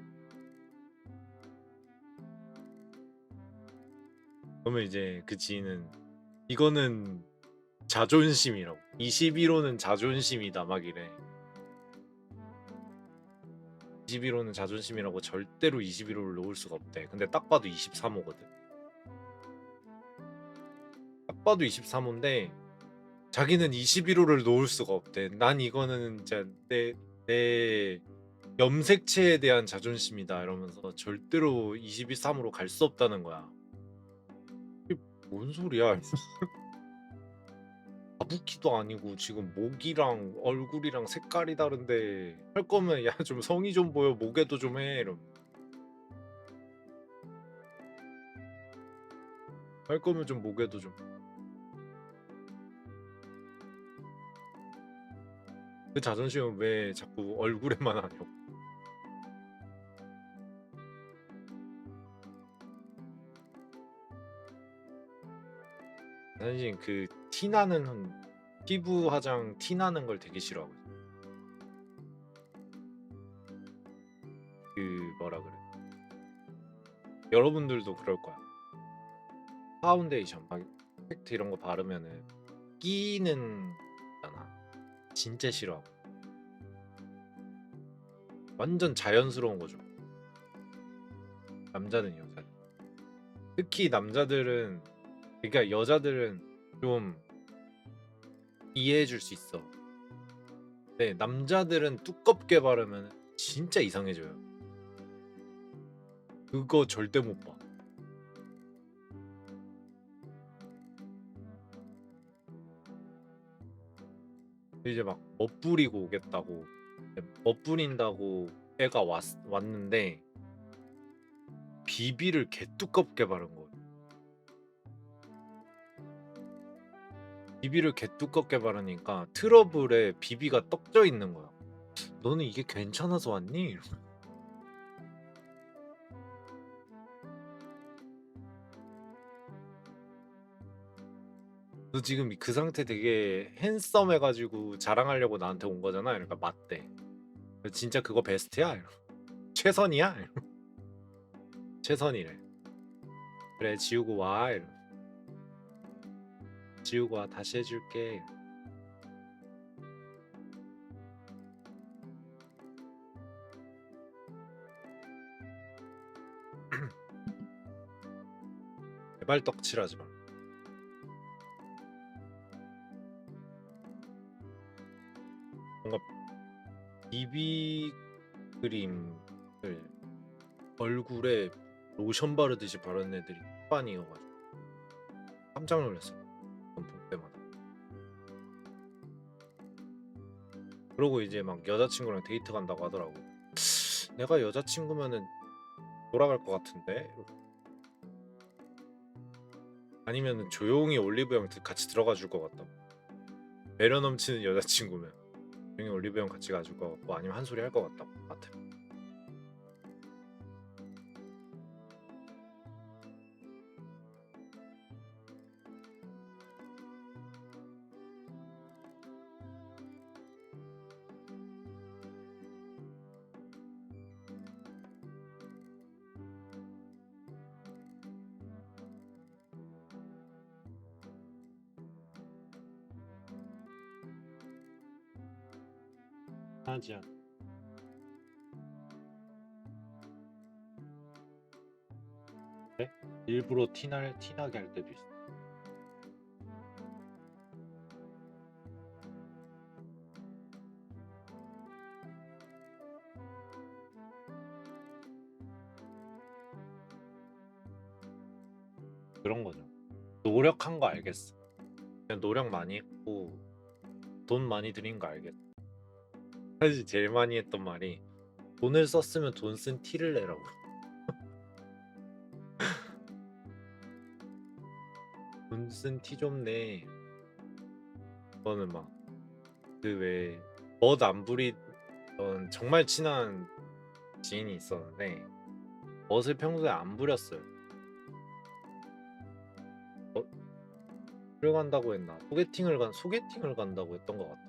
그러면 이제 그 지인은 이거는 자존심이라고. 21호는 자존심이다 막 이래. 21호는 자존심이라고 절대로 21호를 놓을 수가 없대. 근데 딱 봐도 23호거든. 딱 봐도 23호인데 자기는 21호를 놓을 수가 없대. 난 이거는 진짜 내 염색체에 대한 자존심이다 이러면서 절대로 22, 3으로 갈 수 없다는 거야. 이게 뭔 소리야? 가부키도 아니고 지금 목이랑 얼굴이랑 색깔이 다른데 할 거면 야 좀 성의 좀 보여 목에도 좀 해 이러면 할 거면 좀 목에도 좀 그 자존심은 왜 자꾸 얼굴에만 하냐고. 사실 그 티나는 피부 화장 티나는 걸 되게 싫어하거든. 그 뭐라 그래 여러분들도 그럴 거야. 파운데이션 막 팩트 이런 거 바르면은 끼는 있잖아. 진짜 싫어. 완전 자연스러운 거죠. 남자는 여자. 특히 남자들은 그러니까 여자들은 좀 이해해 줄 수 있어. 근데 남자들은 두껍게 바르면 진짜 이상해져요. 그거 절대 못 봐. 이제 막 멋부리고 오겠다고 멋부린다고 애가 왔는데 비비를 개 두껍게 바른 거예요. 비비를 개 두껍게 바르니까 트러블에 비비가 떡져 있는 거야. 너는 이게 괜찮아서 왔니? 너 지금 그 상태 되게 핸섬해가지고 자랑하려고 나한테 온 거잖아. 그러니까 맞대. 진짜 그거 베스트야? 최선이야? 최선이래. 그래 지우고 와. 지우고 와 다시 해줄게. 제발 떡칠하지 마. 뭔가 비비 크림을 얼굴에 로션 바르듯이 바르는 애들이 반이어가지고 깜짝 놀랐어. 볼 때마다. 그러고 이제 막 여자친구랑 데이트 간다고 하더라고. 내가 여자친구면은 돌아갈 것 같은데? 아니면은 조용히 올리브영 같이 들어가 줄 것 같다. 배려 넘치는 여자친구면 조용히 올리브영 같이 가줄 것 같고 아니면 한 소리 할 것 같아. 하지 않. 그래? 일부러 티나게 할 때도 있어. 그런 거죠. 노력한 거 알겠어. 그냥 노력 많이 했고 돈 많이 들인 거 알겠어. 사실 제일 많이 했던 말이 돈을 썼으면 돈 쓴 티를 내라고. 돈 쓴 티 좀 내. 그거는 막 그 왜 멋 안 부리던 정말 친한 지인이 있었는데 멋을 평소에 안 부렸어요. 어, 를 간다고 했나? 소개팅을 간다고 했던 것 같아.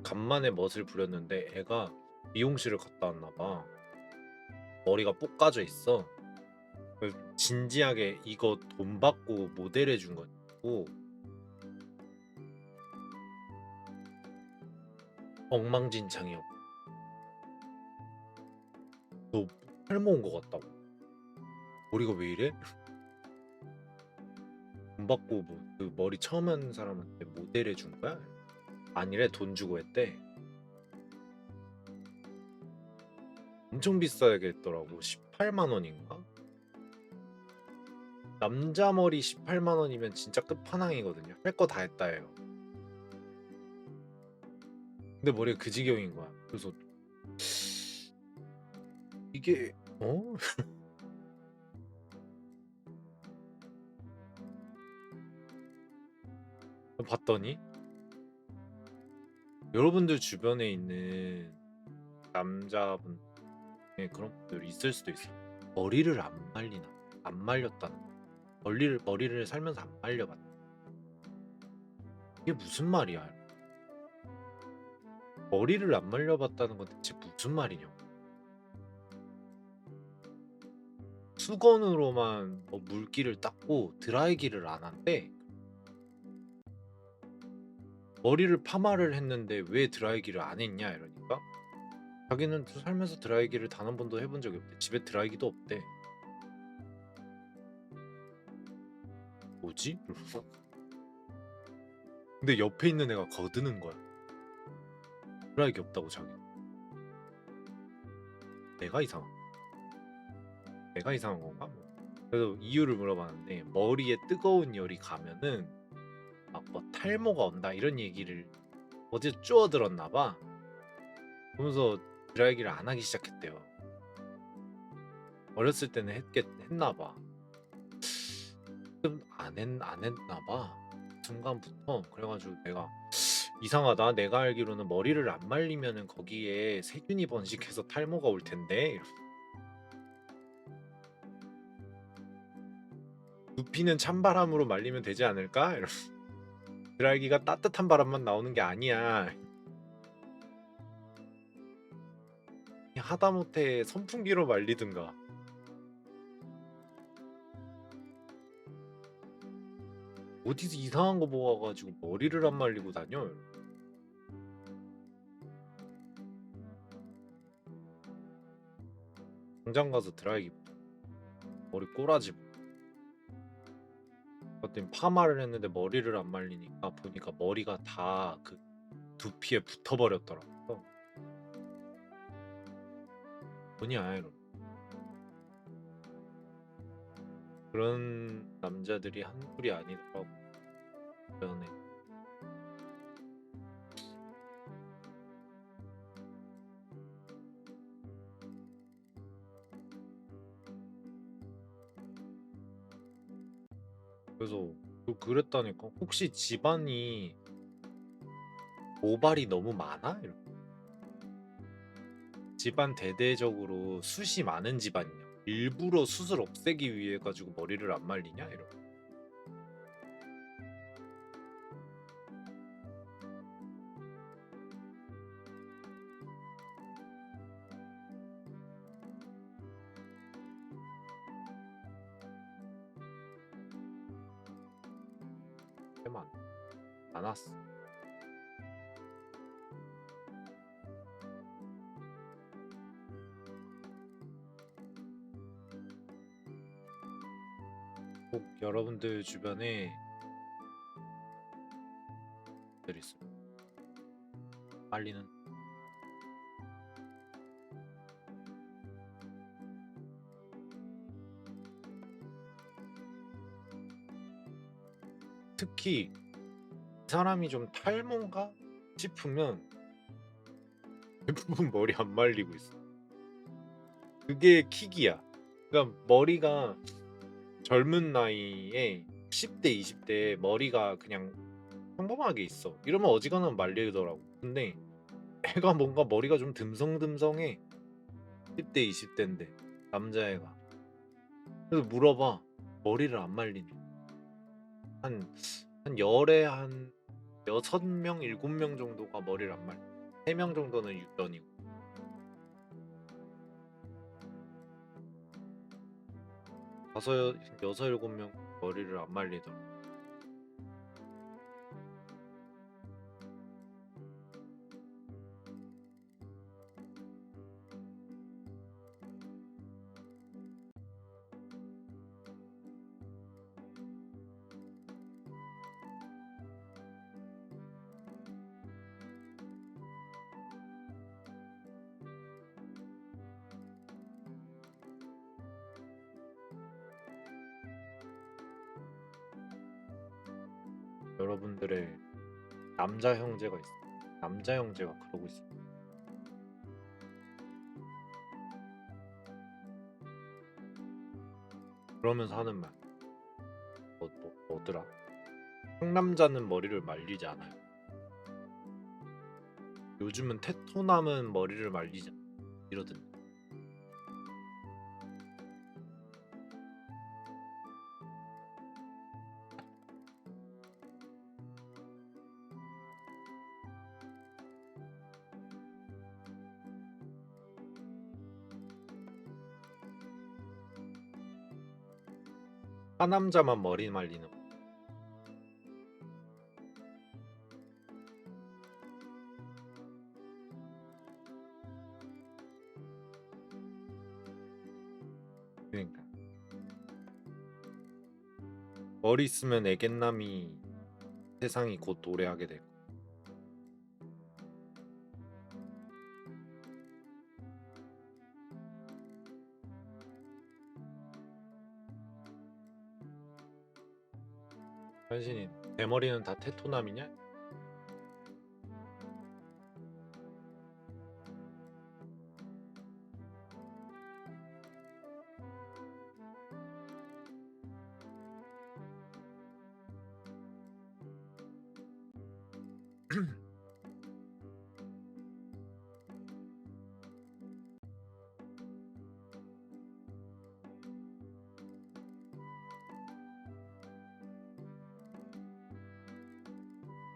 간만에 멋을 부렸는데 애가 미용실을 갔다 왔나 봐. 머리가 볶아져 있어. 그래서 진지하게 이거 돈 받고 모델 해준 거고 엉망진창이었고 너 탈모 온 거 같다고. 머리가 왜 이래? 돈 받고 뭐 그 머리 처음 하는 사람한테 모델 해준 거야? 아니래, 돈 주고 했대. 엄청 비싸게 했더라고. 18만 원인가? 남자 머리 18만 원이면 진짜 끝판왕이거든요. 할 거 다 했다 해요. 근데 머리가 그 지경인 거야. 그래서 이게 어? 봤더니 여러분들 주변에 있는 남자분 에 그런 분들 있을 수도 있어요. 머리를 안 말리나? 안 말렸다는 거. 머리를 살면서 안 말려봤다. 이게 무슨 말이야? 머리를 안 말려봤다는 건 대체 무슨 말이냐고. 수건으로만 뭐 물기를 닦고 드라이기를 안 한대. 머리를 파마를 했는데 왜 드라이기를 안 했냐 이러니까 자기는 살면서 드라이기를 단 한 번도 해본 적이 없대. 집에 드라이기도 없대. 뭐지? 근데 옆에 있는 애가 거드는 거야. 드라이기 없다고 자기. 내가 이상한. 내가 이상한 건가? 뭐. 그래서 이유를 물어봤는데 머리에 뜨거운 열이 가면은 막 뭐 탈모가 온다 이런 얘기를 어제 쪼어 들었나 봐. 그러면서 드라이기를 안 하기 시작했대요. 어렸을 때는 했나 봐. 안 했나 봐. 순간부터 그래가지고 내가 이상하다. 내가 알기로는 머리를 안 말리면은 거기에 세균이 번식해서 탈모가 올 텐데. 두피는 찬바람으로 말리면 되지 않을까? 드라이기가 따뜻한 바람만 나오는 게 아니야. 하다못해 선풍기로 말리든가. 어디서 이상한 거 모아가지고 머리를 안 말리고 다녀. 당장 가서 드라이기 머리 꼬라지. 그랬더니 파마를 했는데 머리를 안 말리니까 보니까 머리가 다 그 두피에 붙어버렸더라고요. 뭐냐 이런. 그런 남자들이 한둘이 아니더라고. 주변에. 그래서 그랬다니까. 혹시 집안이 모발이 너무 많아? 집안 대대적으로 숱이 많은 집안이냐? 일부러 숱을 없애기 위해 가지고 머리를 안 말리냐? 이렇게만 안 왔어. 꼭 여러분들 주변에 들 있어. 말리는. 특히 이 사람이 좀 탈모인가 싶으면 대부분 머리 안 말리고 있어. 그게 킥이야. 그러니까 머리가 젊은 나이에 10대, 20대에 머리가 그냥 평범하게 있어. 이러면 어지간하면 말리더라고. 근데 애가 뭔가 머리가 좀 듬성듬성해. 10대, 20대인데 남자애가. 그래서 물어봐. 머리를 안 말리니? 한, 한 열에 한 6명, 7명 정도가 머리를 안 말려. 3명 정도는 유전이고. 여섯, 7명 머리를 안 말리더라고. 여러분들의 남자 형제가 있어. 남자 형제가 그러고 있어. 그러면서 하는 말. 뭐더라? 상남자는 머리를 말리지 않아요. 요즘은 테토 남은 머리를 말리지 않아. 이러던데. 하남자만 머리 말리는 거. 그러니까 머리 있으면 애견남이 세상이 곧 노래하게 될 거야. 현신이 대머리는 다 테토남이냐?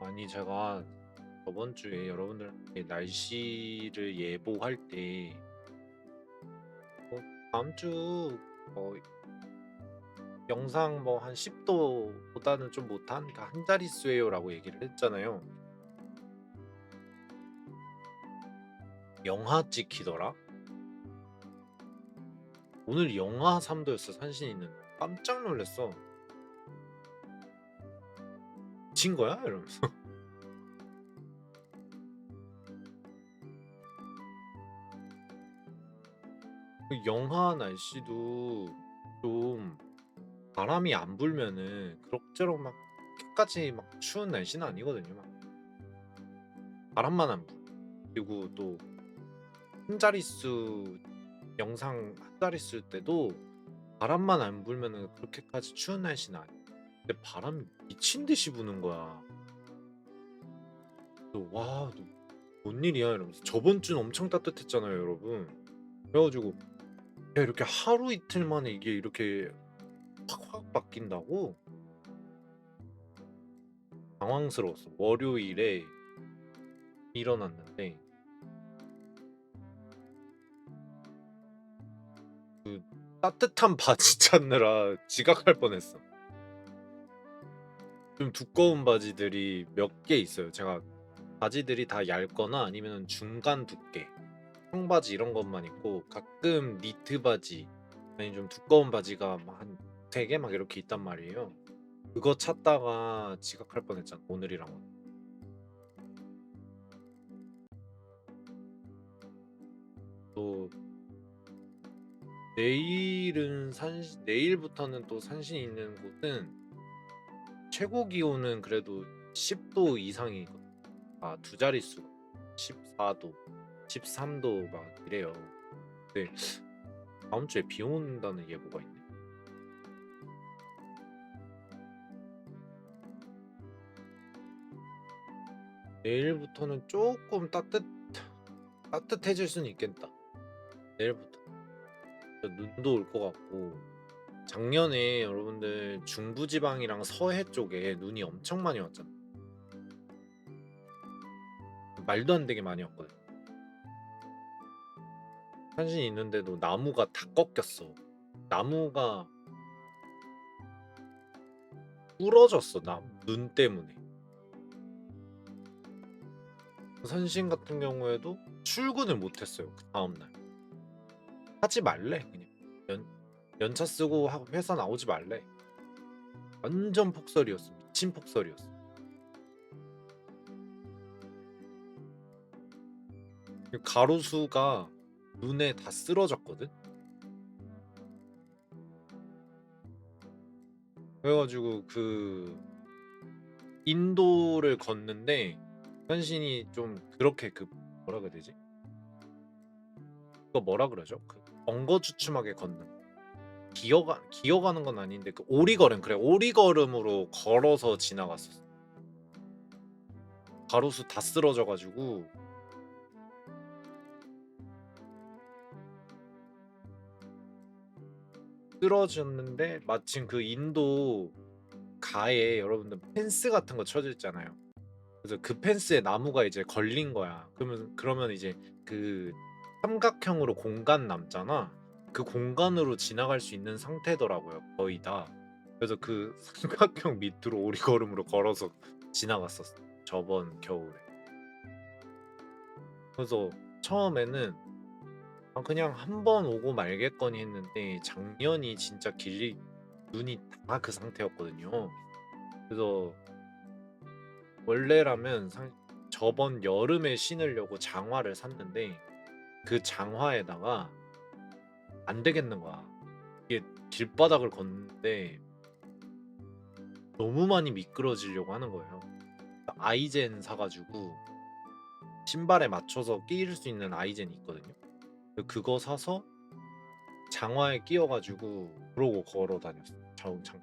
아니 제가 저번 주에 여러분들 날씨를 예보할 때 다음 주 영상 뭐 한 10도보다는 좀 못한 그러니까 한 자릿수예요라고 얘기를 했잖아요. 영하 찍히더라. 오늘 영하 3도였어. 산신 있는데 깜짝 놀랐어. 미친 거야? 이러면서. 그 영하 날씨도 좀 바람이 안 불면은 그럭저럭 막 끝까지 막 추운 날씨는 아니거든요. 막 바람만 안 불. 그리고 또 한 자릿수 영상 한 자릿수 때도 바람만 안 불면은 그렇게까지 추운 날씨는 아니야. 근데 바람이 미친 듯이 부는 거야. 와, 뭔 일이야 이러면서 저번 주는 엄청 따뜻했잖아요, 여러분. 그래가지고 야 이렇게 하루 이틀 만에 이게 이렇게 확 바뀐다고 당황스러웠어. 월요일에 일어났는데 그 따뜻한 바지 찾느라 지각할 뻔했어. 좀 두꺼운 바지들이 몇 개 있어요. 제가 바지들이 다 얇거나 아니면 중간 두께, 청바지 이런 것만 입고 가끔 니트 바지 아니 좀 두꺼운 바지가 한 3개 막 이렇게 있단 말이에요. 그거 찾다가 지각할 뻔했잖아. 오늘이랑 오늘. 또 내일부터는 또 산신 있는 곳은 최고 기온은 그래도 10도 이상이거든. 아, 두 자릿수. 14도, 13도 막 이래요. 근데 다음 주에 비 온다는 예보가 있네. 내일부터는 조금 따뜻해질 수는 있겠다. 내일부터 눈도 올 것 같고. 작년에 여러분들 중부지방이랑 서해 쪽에 눈이 엄청 많이 왔잖아. 말도 안 되게 많이 왔거든. 산신이 있는데도 나무가 다 꺾였어. 나무가 부러졌어. 눈 때문에. 산신 같은 경우에도 출근을 못했어요. 그 다음날. 하지 말래 그냥. 연차 쓰고 회사 나오지 말래. 완전 폭설이었어. 미친 폭설이었어. 가로수가 눈에 다 쓰러졌거든. 그래가지고 그 인도를 걷는데 현신이 좀 그렇게 그 뭐라 그래야 되지? 그거 뭐라 그러죠? 그 엉거주춤하게 걷는 기어가는 건 아닌데 그 오리걸음, 그래, 오리걸음으로 걸어서 지나갔었어. 가로수 다 쓰러져가지고 쓰러졌는데 마침 그 인도 가에 여러분들 펜스 같은 거 쳐져 있잖아요. 그래서 그 펜스에 나무가 이제 걸린 거야. 그러면 이제 그 삼각형으로 공간 남잖아. 그 공간으로 지나갈 수 있는 상태더라고요. 거의 다. 그래서 그 삼각형 밑으로 오리걸음으로 걸어서 지나갔었어. 저번 겨울에. 그래서 처음에는 그냥 한 번 오고 말겠거니 했는데 작년이 진짜 눈이 다 그 상태였거든요. 그래서 원래라면 저번 여름에 신으려고 장화를 샀는데 그 장화에다가 안 되겠는 거야. 이게 길바닥을 걷는데 너무 많이 미끄러지려고 하는 거예요. 아이젠 사가지고 신발에 맞춰서 끼일 수 있는 아이젠이 있거든요. 그거 사서 장화에 끼워가지고 그러고 걸어 다녔어. 자웅창.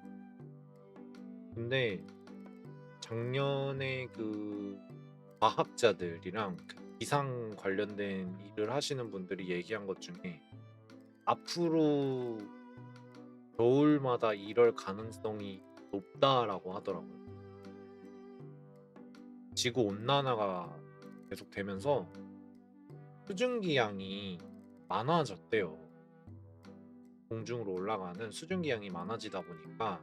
근데 작년에 그 과학자들이랑 그 기상 관련된 일을 하시는 분들이 얘기한 것 중에 앞으로 겨울마다 이럴 가능성이 높다라고 하더라고요. 지구 온난화가 계속 되면서 수증기양이 많아졌대요. 공중으로 올라가는 수증기양이 많아지다 보니까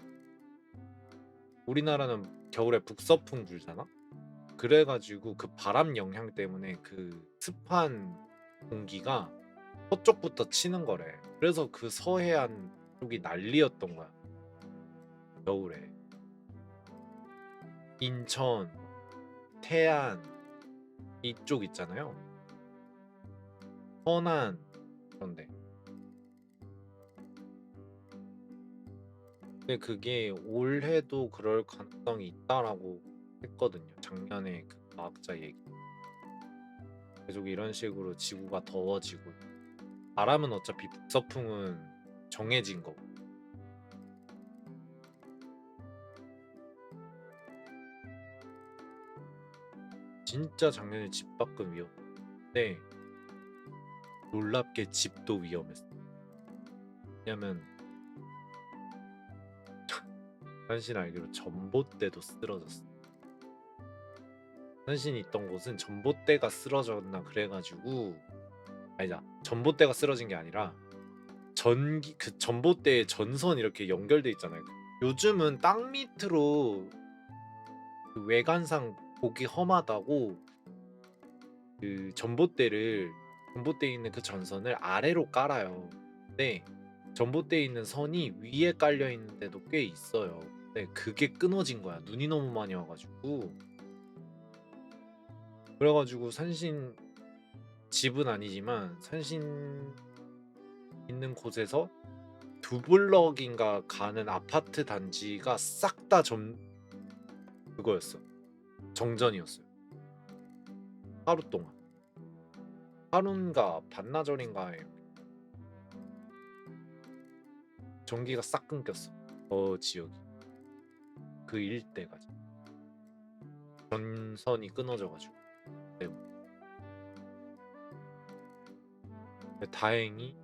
우리나라는 겨울에 북서풍 불잖아? 그래가지고 그 바람 영향 때문에 그 습한 공기가 서쪽부터 치는 거래. 그래서 그 서해안 쪽이 난리였던 거야. 겨울에. 인천, 태안 이쪽 있잖아요. 서난 그런데. 근데 그게 올해도 그럴 가능성이 있다라고 했거든요. 작년에 그 과학자 얘기. 계속 이런 식으로 지구가 더워지고 바람은 어차피 북서풍은 정해진 거고. 진짜 작년에 집 밖은 위험했는데 놀랍게 집도 위험했어. 왜냐면 한신 알기로 전봇대도 쓰러졌어. 한신이 있던 곳은 전봇대가 쓰러졌나 그래가지고 아니다. 전봇대가 쓰러진 게 아니라 그 전봇대에 전선 이렇게 연결돼 있잖아요. 요즘은 땅 밑으로 그 외관상 보기 험하다고 그 전봇대에 있는 그 전선을 아래로 깔아요. 근데 전봇대에 있는 선이 위에 깔려 있는데도 꽤 있어요. 근데 그게 끊어진 거야. 눈이 너무 많이 와가지고. 그래가지고 산신 집은 아니지만 산신 있는 곳에서 두 블럭인가 가는 아파트 단지가 싹 다 그거였어. 정전이었어요. 하루 동안. 하루인가 반나절인가에 전기가 싹 끊겼어. 지역이. 그 일대까지. 전선이 끊어져가지고. 네. 다행히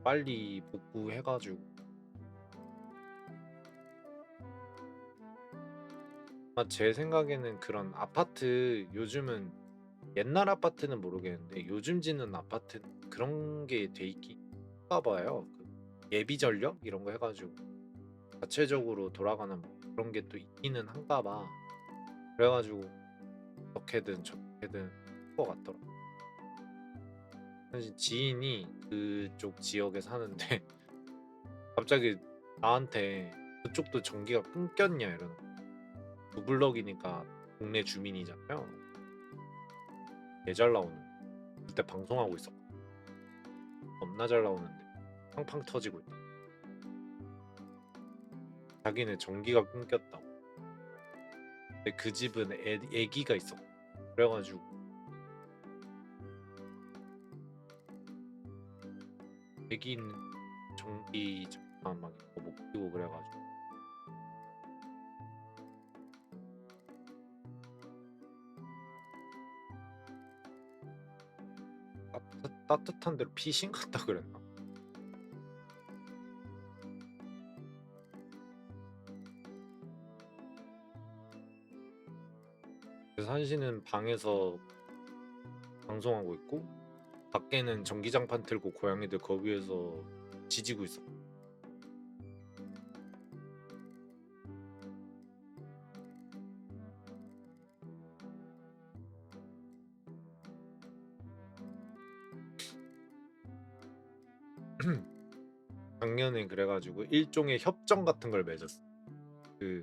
빨리 복구해가지고 제 생각에는 그런 아파트 요즘은 옛날 아파트는 모르겠는데 요즘 짓는 아파트는 그런 게 돼 있긴 한가 봐요. 그 예비 전력 이런 거 해가지고 자체적으로 돌아가는 뭐 그런 게 또 있기는 한가 봐. 그래가지고 어떻게든 저렇게든 할것 같더라. 사실 지인이 그쪽 지역에 사는데 갑자기 나한테 그쪽도 전기가 끊겼냐 이러는 거야. 두블럭이니까 동네 주민이잖아요. 개 잘 나오는 그때 방송하고 있었고 겁나 잘 나오는데 팡팡 터지고 있다. 자기네 전기가 끊겼다고. 근데 그 집은 애기가 있었고 그래가지고 애기는 전기 잠깐 막 이거 못 끼고 그래가지고 따뜻한 데로 피신 갔다 그랬나? 그래서 한시는 방에서 방송하고 있고 밖에는 전기장판 틀고 고양이들 거위에서 지지고 있어. 작년에 그래가지고 일종의 협정 같은 걸 맺었어. 그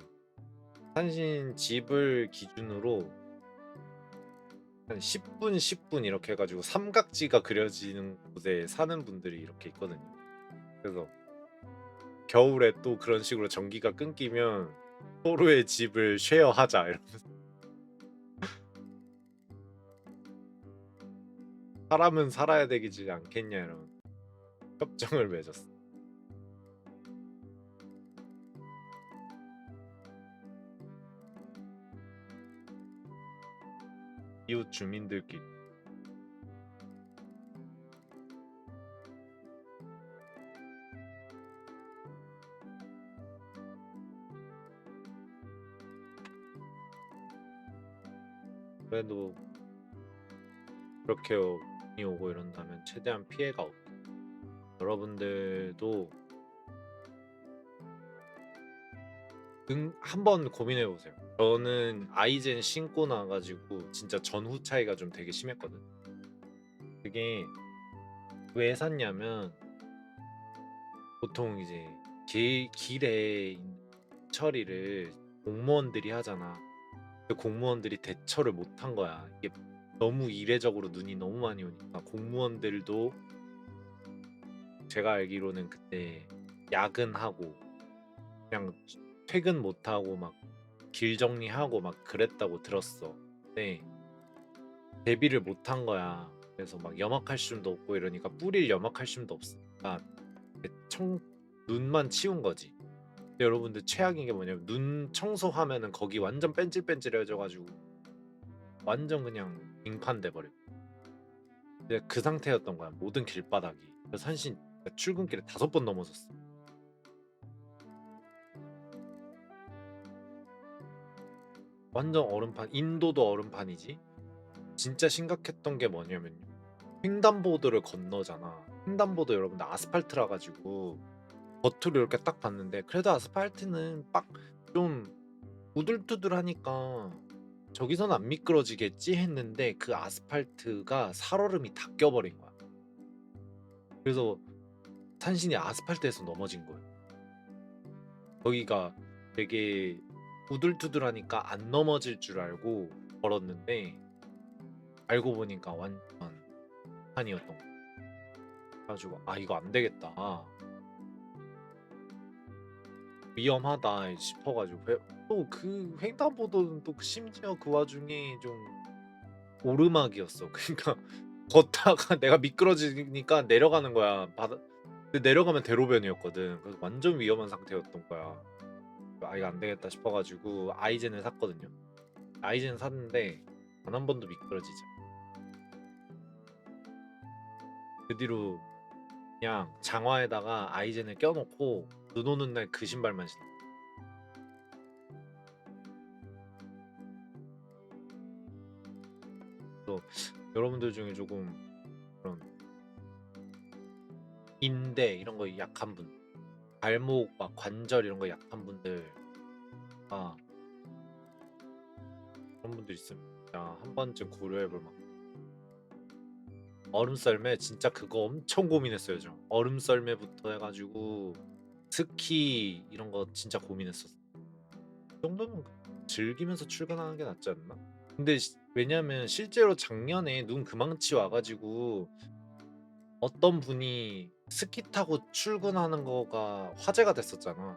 한신 집을 기준으로 한 10분 10분 이렇게 해가지고 삼각지가 그려지는 곳에 사는 분들이 이렇게 있거든요. 그래서 겨울에 또 그런 식으로 전기가 끊기면 서로의 집을 쉐어하자 이러면서 사람은 살아야 되지 않겠냐 이런 협정을 맺었어. 이웃 주민들끼리. 그래도 그렇게 비 오고 이런다면 최대한 피해가 없고 여러분들도 한번 고민해 보세요. 저는 아이젠 신고 나가지고 진짜 전후 차이가 좀 되게 심했거든. 그게 왜 샀냐면 보통 이제 길에 있는 처리를 공무원들이 하잖아. 근데 공무원들이 대처를 못한 거야. 이게 너무 이례적으로 눈이 너무 많이 오니까 공무원들도 제가 알기로는 그때 야근하고 그냥 퇴근 못하고 막 길 정리하고 막 그랬다고 들었어. 근데 대비를 못한 거야. 그래서 막 염화칼슘도 없고 이러니까 뿌릴 염화칼슘도 없으니까 청 눈만 치운 거지. 근데 여러분들 최악인 게 뭐냐면 눈 청소하면은 거기 완전 뺀질뺀질해져가지고 완전 그냥 빙판 돼버려. 근데 그 상태였던 거야 모든 길바닥이. 그래서 한신 출근길에 5번 넘어졌어. 완전 얼음판. 인도도 얼음판이지. 진짜 심각했던 게 뭐냐면요. 횡단보도를 건너잖아. 횡단보도 여러분들 아스팔트라 가지고 겉으로 이렇게 딱 봤는데 그래도 아스팔트는 빡 좀 우둘투둘하니까 저기서는 안 미끄러지겠지 했는데 그 아스팔트가 살얼음이 다 껴버린 거야. 그래서 산신이 아스팔트에서 넘어진 거예요. 거기가 되게 우둘투둘하니까 안 넘어질 줄 알고 걸었는데 알고 보니까 완전 판이었던 거야. 그래가지고 아 이거 안 되겠다. 위험하다 싶어 가지고 또 그 횡단보도는 또 심지어 그 와중에 좀 오르막이었어. 그러니까 걷다가 내가 미끄러지니까 내려가는 거야. 바다 근데 내려가면 대로변이었거든. 그래서 완전 위험한 상태였던 거야. 아 이거 안 되겠다 싶어 가지고 아이젠을 샀거든요. 아이젠 샀는데 단 한 번도 미끄러지지 않아. 그 뒤로 그냥 장화에다가 아이젠을 껴놓고 눈 오는 날 그 신발만 신어. 또 여러분들 중에 조금 그런 인대 이런 거 약한 분, 발목 막 관절 이런 거 약한 분들, 아 그런 분들 있으면 진짜 한 번쯤 고려해볼 만. 얼음 썰매 진짜 그거 엄청 고민했어요. 저 얼음 썰매부터 해가지고 스키 이런 거 진짜 고민했었어. 그 정도면 즐기면서 출근하는 게 낫지 않나? 근데 왜냐면 실제로 작년에 눈 그망치 와가지고 어떤 분이 스키 타고 출근하는 거가 화제가 됐었잖아.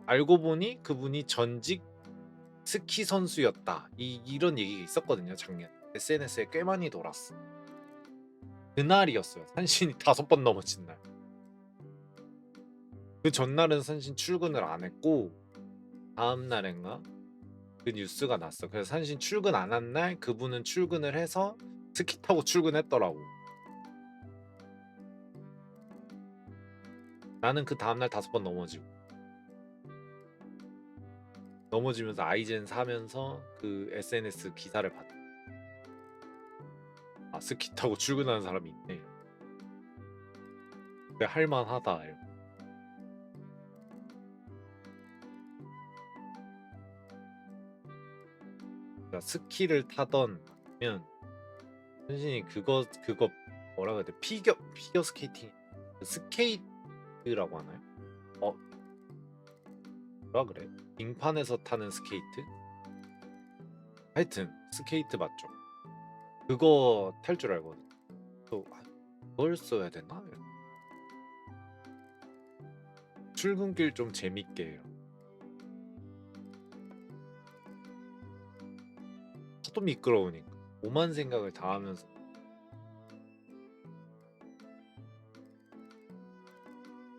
알고 보니 그분이 전직 스키 선수였다. 이런 얘기가 있었거든요, 작년. SNS에 꽤 많이 돌았어. 그날이었어요. 산신이 5번 넘어진 날. 그 전날은 산신 출근을 안 했고 다음 날인가 그 뉴스가 났어. 그래서 산신 출근 안 한 날 그분은 출근을 해서 스키 타고 출근했더라고. 나는 그 다음 날 5번 넘어지면서 아이젠 사면서 그 SNS 기사를 봤다. 아 스키 타고 출근하는 사람이 있네. 근데 할만하다. 그러니까 스키를 타던 아니면 현진이 그거 뭐라 그래야 돼? 피겨 스케이팅 그 스케이트라고 하나요? 어 뭐라 그래? 빙판에서 타는 스케이트? 하여튼 스케이트 맞죠? 그거 탈 줄 알거든. 또 그걸 써야 되나? 출근길 좀 재밌게 해요. 하도 미끄러우니까 오만 생각을 다 하면서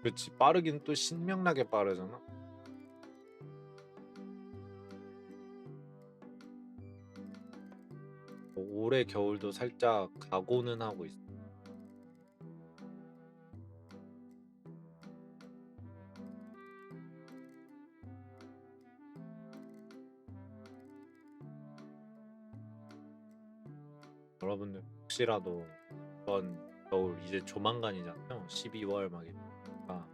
그렇지 빠르긴 또 신명나게 빠르잖아. 올해 겨울도 살짝 각오는 하고 있어. 여러분들 혹시라도 이번 겨울 이제 조만간이잖아요. 12월 막 이러니까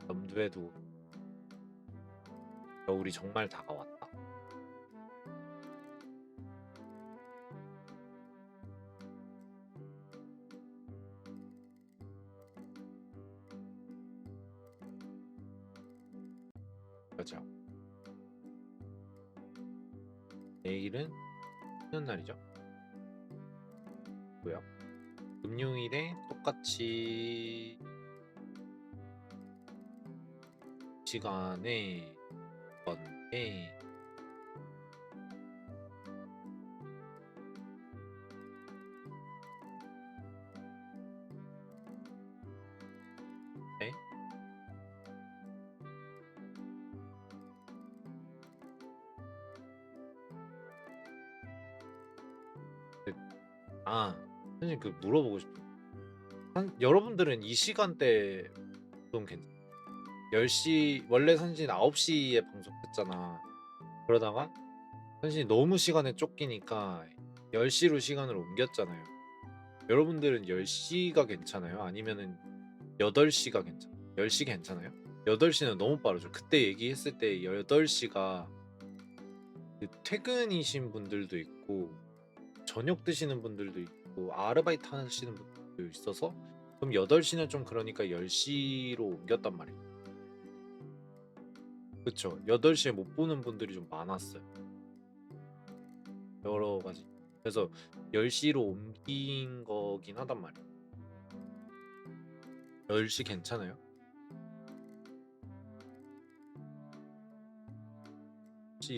염두에 두고 겨울이 정말 다가왔다. 그죠? 내일은 쉬는 날이죠. 뭐야? 금요일에 똑같이 시간에 건데 네? 그- 아 선생님 그 물어보고 싶어. 여러분들은 이 시간대 좀 괜찮? 10시 원래 선신 9시에 방송했잖아. 그러다가 선신이 너무 시간에 쫓기니까 10시로 시간을 옮겼잖아요. 여러분들은 10시가 괜찮아요? 아니면은 8시가 괜찮아요? 10시 괜찮아요? 8시는 너무 빠르죠. 그때 얘기했을 때 8시가 그 퇴근이신 분들도 있고 저녁 드시는 분들도 있고 아르바이트 하시는 분들도 있어서 그럼 8시는 좀 그러니까 10시로 옮겼단 말이에요. 그쵸. 8시에 못 보는 분들이 좀 많았어요. 여러 가지. 그래서 10시로 옮긴 거긴 하단 말이에요. 10시 괜찮아요?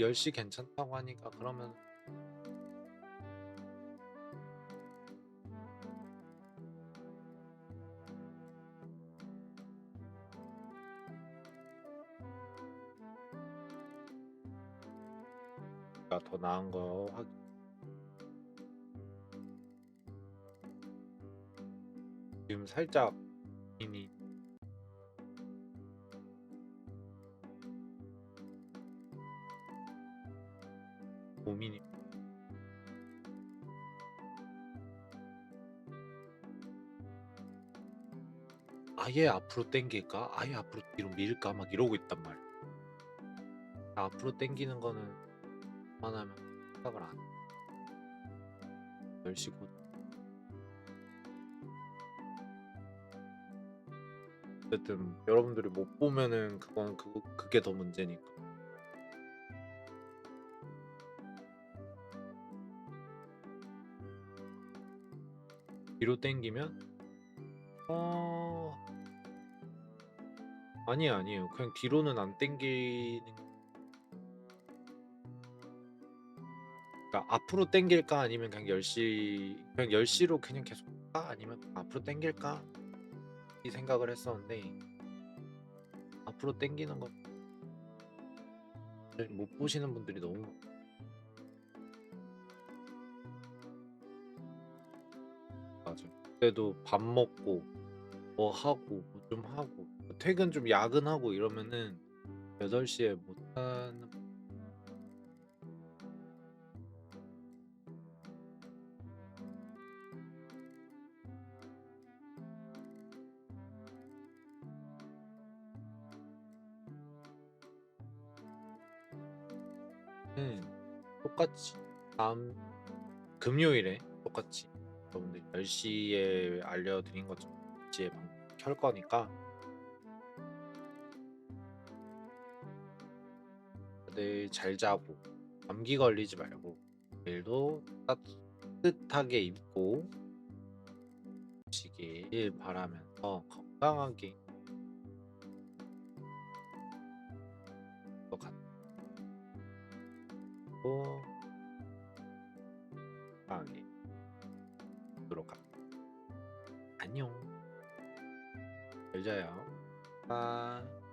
10시 괜찮다고 하니까 그러면 더 나은 거 지금 살짝 이미 고민이 아예 앞으로 당길까? 아예 앞으로 뒤로 밀까? 막 이러고 있단 말이야. 앞으로 당기는 거는 웬만하면 생각을 안 해. 10시 곧 어쨌든 여러분들이 못 보면은 그건 그게 더 문제니까. 뒤로 당기면 아니에요. 그냥 뒤로는 안 당기는 그러니까 앞으로 당길까 아니면 그냥 10시로 그냥 계속 할까? 아니면 앞으로 당길까? 이 생각을 했었는데 앞으로 당기는 거 못 보시는 분들이 너무 맞아요. 그때도 밥 먹고 뭐 하고 뭐 좀 하고 퇴근 좀 야근하고 이러면은 8시에 못 하는 는 똑같이 다음 금요일에 똑같이 여러분들 10시에 알려드린 것처럼 10시에 켤 거니까 다들 잘 자고 감기 걸리지 말고 내일도 따뜻하게 입고 시길 바라면서 건강하게 또 갖고 건강하게 하도록 합니다. 안녕. 잘 자요. 아.